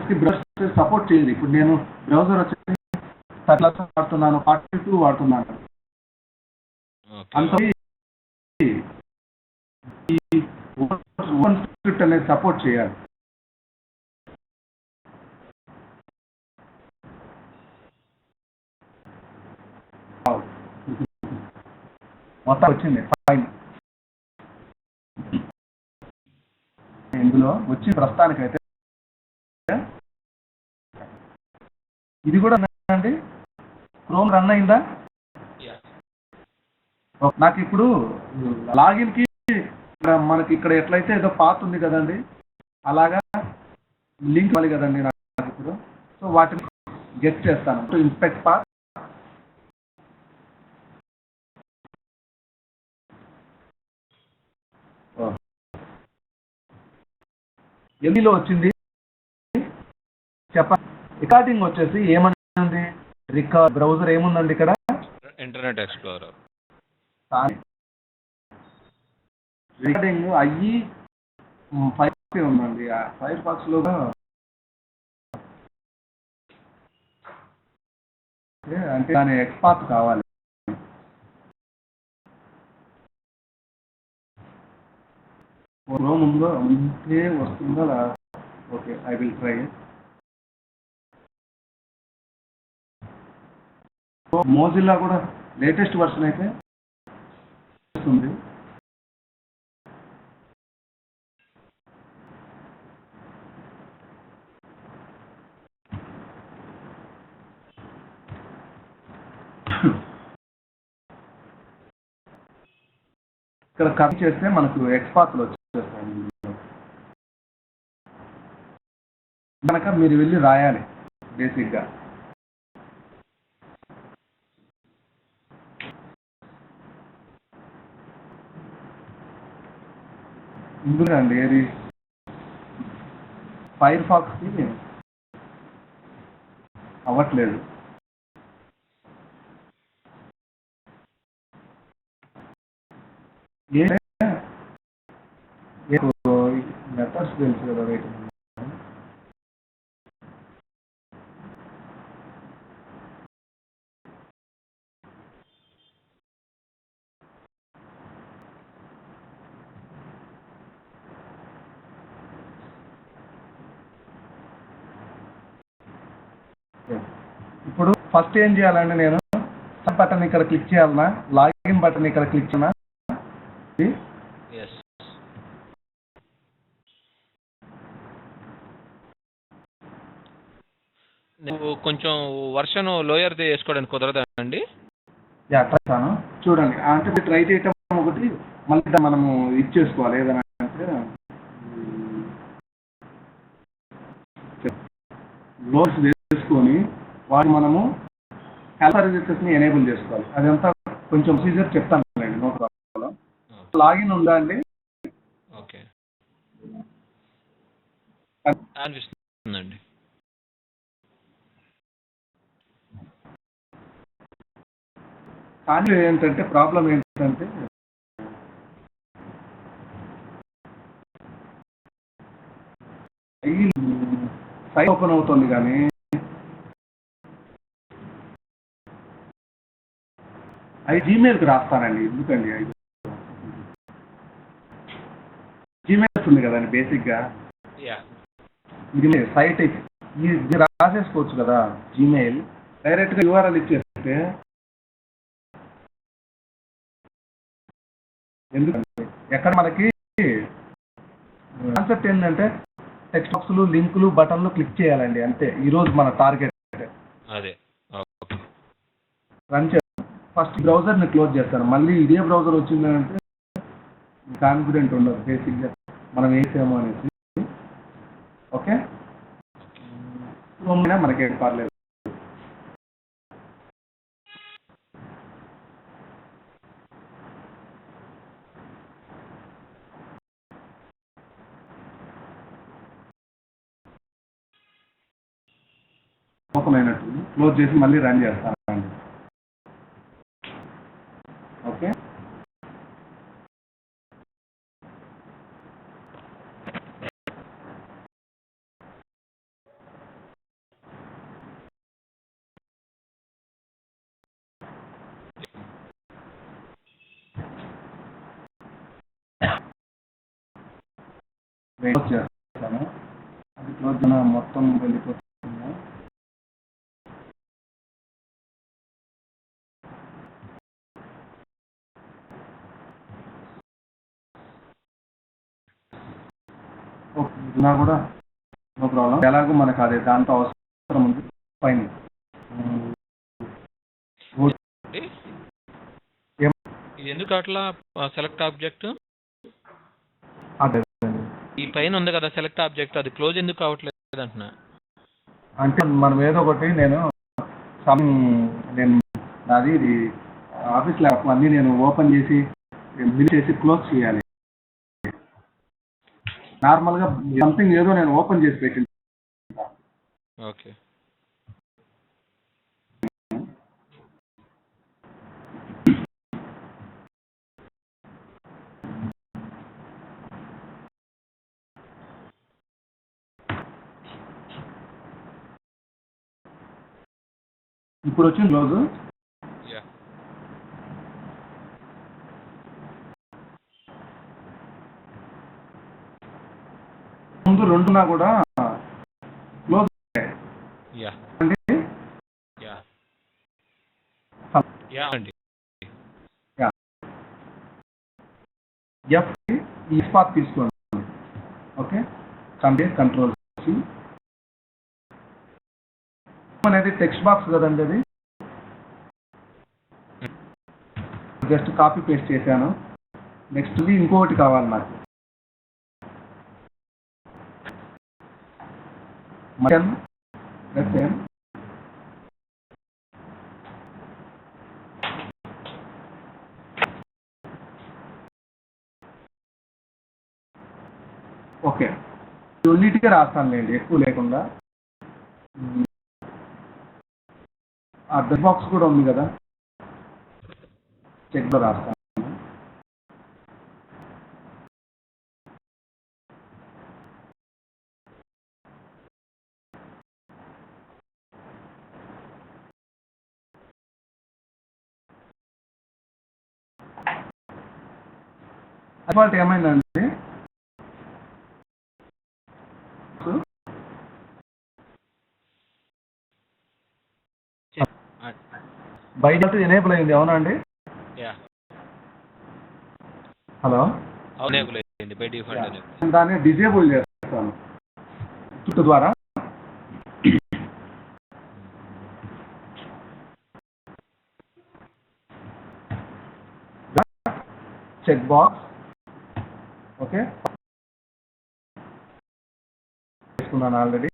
కి బ్రౌజర్ సపోర్ట్ చేయాలి. ఇప్పుడు నేను బ్రౌజర్ వచ్చేసి 30 వాడుతున్నాను, 42 వాడుతున్నాను. అంత స్క్రిప్ట్ అనేది సపోర్ట్ చేయాలి. మొత్తం వచ్చింది ఫైన్. ఇందులో వచ్చి ప్రస్తుతానికైతే ఇది కూడా అండి క్రోమ్ రన్ అయిందా? నాకు ఇప్పుడు లాగిన్ కి మనకి ఇక్కడ ఎట్లయితే ఏదో పాత్ ఉంది కదండి, అలాగా లింక్ ఇవ్వాలి కదండి నాకు ఇప్పుడు. సో వాటిని గెట్ చేస్తాను. Inspect path. ఎన్నిలో వచ్చింది చెప్పండి. రికార్డింగ్ వచ్చేసి ఏమన్నా రికార్డ్ బ్రౌజర్ ఏముందండి ఇక్కడ? Internet explorer. రికార్డింగ్ అయ్యి ఫైర్ ఉందండి. ఆ ఫైర్ బాక్స్ లో అంటే దాని ఎక్స్పాత్ కావాలి. క్రోమ్ ఉందో ఉంటే వస్తుందో. Okay, I will try. Mozilla కూడా లేటెస్ట్ వర్షన్ అయితే వస్తుంది. ఇక్కడ కట్ చేస్తే మనకు ఎక్స్పాత్లు వచ్చేస్తాయి. కనుక మీరు వెళ్ళి రాయాలి బేసిక్గా. ఇందులో అండి ఏది ఫైర్ ఫాక్స్కి అవ్వట్లేదు. ఏ మెథడ్స్ తెలుసు కదా రైట్. ఇప్పుడు ఫస్ట్ ఏం చేయాలండి, నేను బటన్ ఇక్కడ క్లిక్ చేయాలన్నా, లాగిన్ బటన్ ఇక్కడ క్లిక్ చేయనా? ఎస్. నువ్వు కొంచెం వర్షన్ లోయర్ది వేసుకోవడానికి కుదరదా అండి? ట్రై చేస్తాను చూడండి. అంటే ట్రై చేయటం ఒకటి, మళ్ళీ మనము ఇచ్చేసుకోవాలి ఏదైనా అంటే లోడ్స్ వేసుకొని వాటి మనము హెల్ప్ సర్వీసెస్ని ఎనేబుల్ చేసుకోవాలి. అదంతా కొంచెం ప్రొసీజర్ చెప్తాను అండి, నో ప్రాబ్లం. లాగిన్ ఉందా అండి? ఓకే, అనిపిస్తుందండి. కానీ ఏంటంటే ప్రాబ్లం ఏంటంటే సైట్ ఓపెన్ అవుతుంది కానీ అది జీమెయిల్కి రాస్తానండి. ఎందుకండి అది జీమెయిల్ ఉంది కదండి బేసిక్గా. ఇది సైట్ ఇది రాసేసుకోవచ్చు కదా జీమెయిల్. డైరెక్ట్గా యూఆర్ఎల్ ఇచ్చేస్తే ఎందుకంటే ఎక్కడ మనకి కాన్సెప్ట్ ఏంటంటే టెక్స్ట్ బాక్స్లు, లింకులు, బటన్లు క్లిక్ చేయాలండి, అంతే ఈరోజు మన టార్గెట్. అదే రన్ చేస్తాను. ఫస్ట్ బ్రౌజర్ని క్లోజ్ చేస్తాను. మళ్ళీ ఇదే బ్రౌజర్ వచ్చిందంటే కాన్ఫిడెంట్ ఉండదు బేసిక్గా మనం వేసాము అనేసి. ఓకే, మనకేం పర్లేదు. ఓపెన్ అయినట్టు క్లోజ్ చేసి మళ్ళీ రన్ చేస్తానండి. ఓకే, క్లోజ్ చేస్తాను. అది క్లోజ్ మొత్తం వెళ్ళిపోతుంది. ఓకే, ఇది కూడా నో ప్రాబ్లం. ఎలాగో మనకు అదే దాంతో అవసరం ఉంది. ఫైన్. ఇది ఎందుకు అట్లా సెలెక్ట్ ఆబ్జెక్ట్ అదే ఈ పైన ఉంది కదా సెలెక్ట్ ఆబ్జెక్ట్, అది క్లోజ్ ఎందుకు కావట్లేదు అంటున్నా. అంటే మనం ఏదో ఒకటి నేను నాది ఇది ఆఫీస్ ల్యాప్ అన్నీ నేను ఓపెన్ చేసి బిల్ చేసి క్లోజ్ చేయాలి. నార్మల్గా సంథింగ్ ఏదో నేను ఓపెన్ చేసి పెట్టింది. ఓకే, ఇప్పుడు వచ్చింది క్లోజ్. ముందు రెండున్నా కూడా క్లోజ్ అండి. ఎఫ్ ఈ స్పాట్ తీసుకోండి. ఓకే, కంట్రోల్ సి అనేది టెక్స్ట్ బాక్స్ కదండి, అది జస్ట్ కాపీ పేస్ట్ చేశాను. నెక్స్ట్ ఇంకొకటి కావాలి నాకు. ఓకే, రెండింటికే రాస్తానులేండి, ఎక్కువ లేకుండా. ఆ డెస్ బాక్స్ కూడా ఉంది కదా, చెక్లో రాస్తాను. అసలు ఏమైందండి? బయట ఎనేబుల్ అయింది, అవునా అండి? హలో, అవునండి, బై డిఫాల్ట్ దాన్ని డిజేబుల్ చేస్తాను చుట్టూ ద్వారా. చెక్ బాక్స్ ఓకే చేసుకున్నాను already.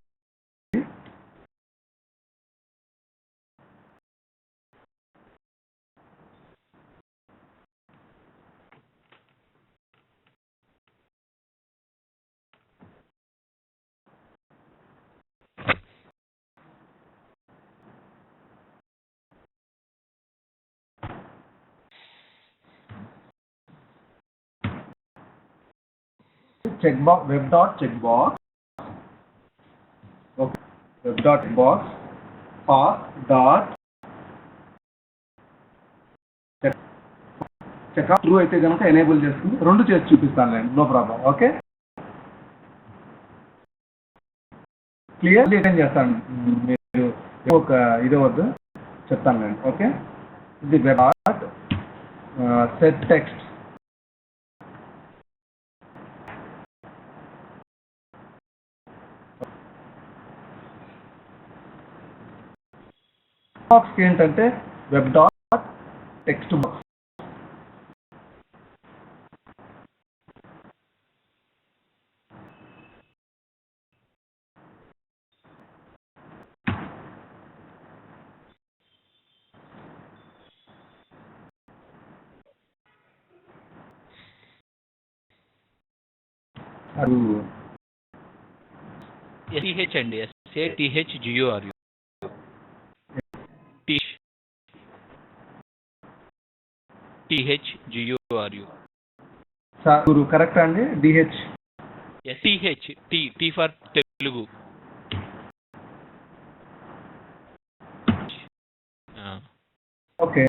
Check box web dot check box okay, web dot box pass dot check true అయితే కనుక ఎనేబుల్ చేస్తుంది. రెండు చేసి చూపిస్తాను నేను, no problem. Okay, clear detain చేస్తాను, మీరు ఒక ఇది వద్దు చెప్తాను నేను. ఓకే, ఇది web dot set text box ఏంటంటే వెబ్ డాట్ టెక్స్ట్ బాక్స్. అది SATH అండి, SATHGURU THGURU సార్ కరెక్టా అండి? DH SEH T for Telugu. Okay,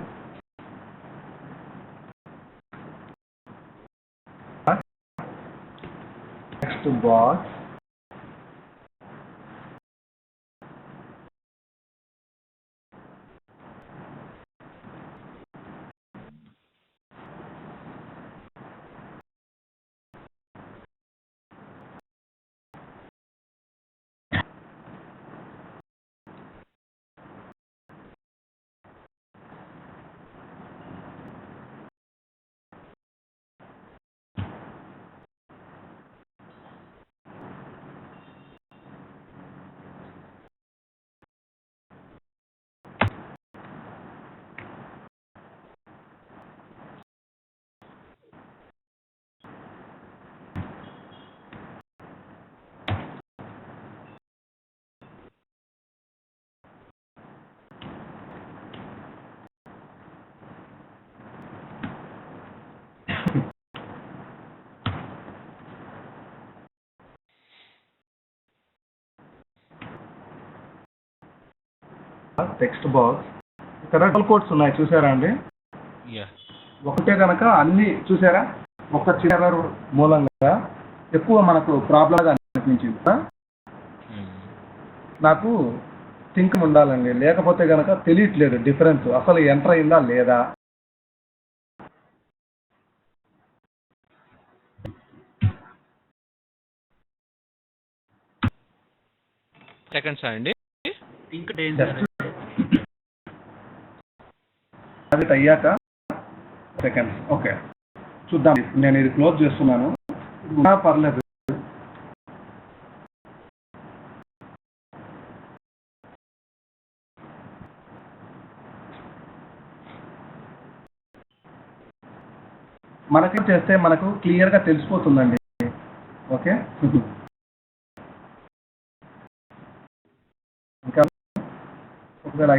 text box text box ఇక్కడ డబుల్ కోట్స్ ఉన్నాయి, చూసారా అండి? ఒకటే కనుక అన్ని చూసారా, ఒక చిన్న మూలంగా ఎక్కువ మనకు ప్రాబ్లంగా అనిపించింది. నాకు థింక్ ఉండాలండి, లేకపోతే కనుక తెలియట్లేదు డిఫరెన్స్ అసలు ఎంటర్ అయిందా లేదా. సెకండ్స్ అండి, అది అయ్యాక సెకండ్స్. ఓకే, చూద్దాం. నేను ఇది క్లోజ్ చేస్తున్నాను, పర్లేదు. మనకి చేస్తే మనకు క్లియర్గా తెలిసిపోతుందండి. ఓకే. ఇంకా ఒకవేళ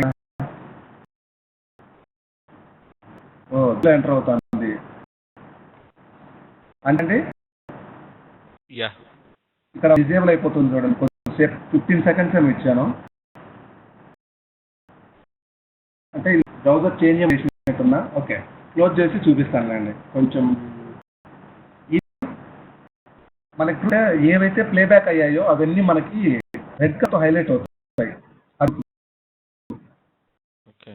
ఎంటర్ అవుతుంది అంటే యా ఇక్కడ డిజేబుల్ అయిపోతుంది చూడండి. కొంచెంసేపు 15 seconds ఏమి ఇచ్చాను. అంటే బ్రౌజర్ చేంజ్ చేసినట్టున్నా. ఓకే, క్లోజ్ చేసి చూపిస్తానులేండి. కొంచెం మనకి ఏవైతే ప్లేబ్యాక్ అయ్యాయో అవన్నీ మనకి రెడ్ కలర్తో హైలైట్ అవుతాయి. ఓకే.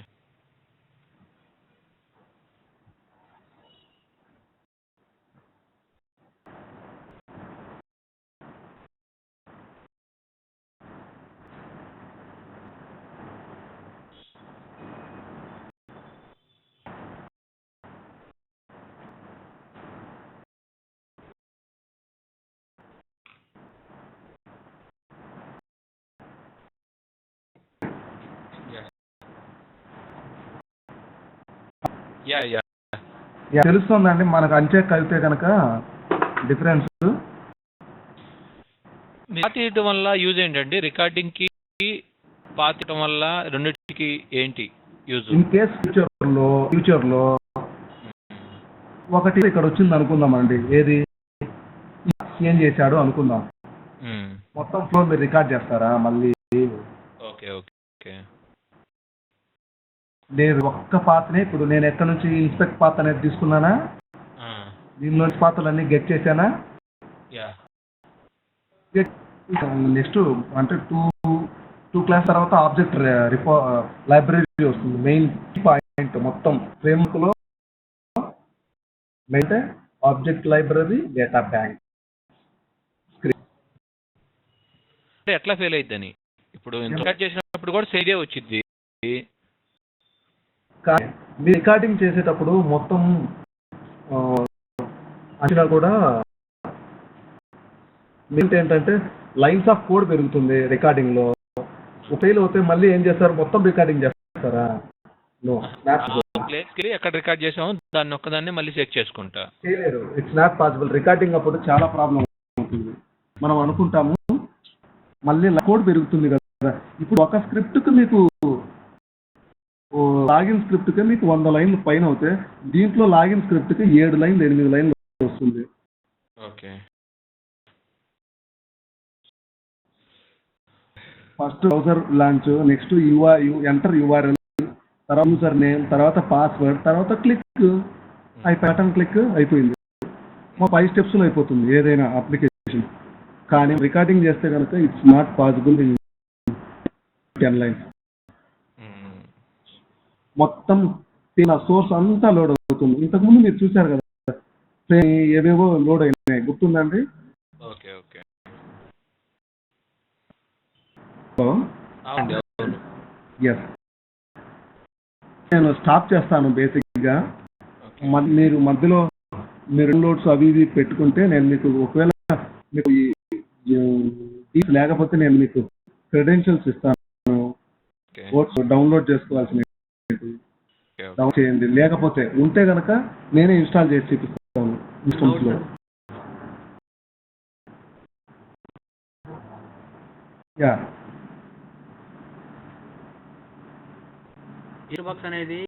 యా యా తెలుస్తుందండి మనకు అన్చెక్ అయితే కనుక డిఫరెన్స్. పాతీయటం వల్ల యూజ్ ఏంటండి? రికార్డింగ్కి పాతీయటం వల్ల రెండింటికి ఏంటి యూజ్? ఇన్ కేస్ ఫ్యూచర్లో ఒకటి ఇక్కడ వచ్చింది అనుకుందామండి. ఏది ఏం చేశాడు అనుకుందాం. మొత్తం ఫ్లో మీరు రికార్డ్ చేస్తారా మళ్ళీ? Okay okay. లేదు, ఒక్క పాత్రనే. ఇప్పుడు నేను ఎక్కడ నుంచి ఇన్స్పెక్ట్ పాత్ అనేది తీసుకున్నానా, దీనిలో పాత్రలన్నీ గెట్ చేశానా, నెక్స్ట్ అంటే టూ క్లాస్ తర్వాత ఆబ్జెక్ట్ లైబ్రరీ వస్తుంది. మెయిన్ పాయింట్ మొత్తం ఫ్రేమ్వర్క్ లో main object library data bank. ఎట్లా ఫెయిల్ అయిద్దని ఇప్పుడు రికార్డ్ చేసినప్పుడు కూడా సేదే వచ్చింది. మీ రికార్డింగ్ చేసేటప్పుడు మొత్తం అంచనా కూడా ఏంటంటే లైన్స్ ఆఫ్ కోడ్ పెరుగుతుంది రికార్డింగ్ లో. ఫెయిల్ అవుతే మళ్ళీ ఏం చేస్తారు, మొత్తం రికార్డింగ్ చేస్తారా? ప్లేస్కి ఎక్కడ రికార్డ్ చేసామో దాన్ని ఒక్కదాన్ని మళ్ళీ చెక్ చేసుకుంటా. చేయలేరు. It's not possible. రికార్డింగ్ అప్పుడు చాలా ప్రాబ్లం అవుతుంది. మనం అనుకుంటాము మళ్ళీ కోడ్ పెరుగుతుంది కదా. ఇప్పుడు ఒక స్క్రిప్ట్కి మీకు లాగిన్ స్క్రిప్ట్కి మీకు 100 లైన్లు పైన అవుతే, దీంట్లో లాగిన్ స్క్రిప్ట్కి 7 లైన్లు 8 లైన్లు వస్తుంది. Okay. First browser launch, next enter URL, తర్వాత యూజర్ నేమ్, తర్వాత పాస్వర్డ్, తర్వాత క్లిక్ బటన్ క్లిక్ అయిపోయింది. 5 steps అయిపోతుంది ఏదైనా అప్లికేషన్. కానీ రికార్డింగ్ చేస్తే కనుక it's not possible in 10 lines. మొత్తం సోర్స్ అంతా లోడ్ అవుతుంది. ఇంతకుముందు మీరు చూశారు కదా ఏవేవో లోడ్ అయినాయి, గుర్తుందండి? Okay okay. ఎస్, నేను స్టాప్ చేస్తాను బేసిక్గా. మీరు మధ్యలో మీరు డౌన్లోడ్స్ అవి ఇవి పెట్టుకుంటే నేను మీకు, ఒకవేళ మీకు లేకపోతే నేను మీకు క్రెడెన్షియల్స్ ఇస్తాను. డౌన్లోడ్ చేసుకోవాల్సిన డౌన్ చేయండి. లేకపోతే ఉంటే కనుక నేనే ఇన్స్టాల్ చేసి చూపిస్తాను ఇన్స్టెన్స్లో. బాక్స్ అనేది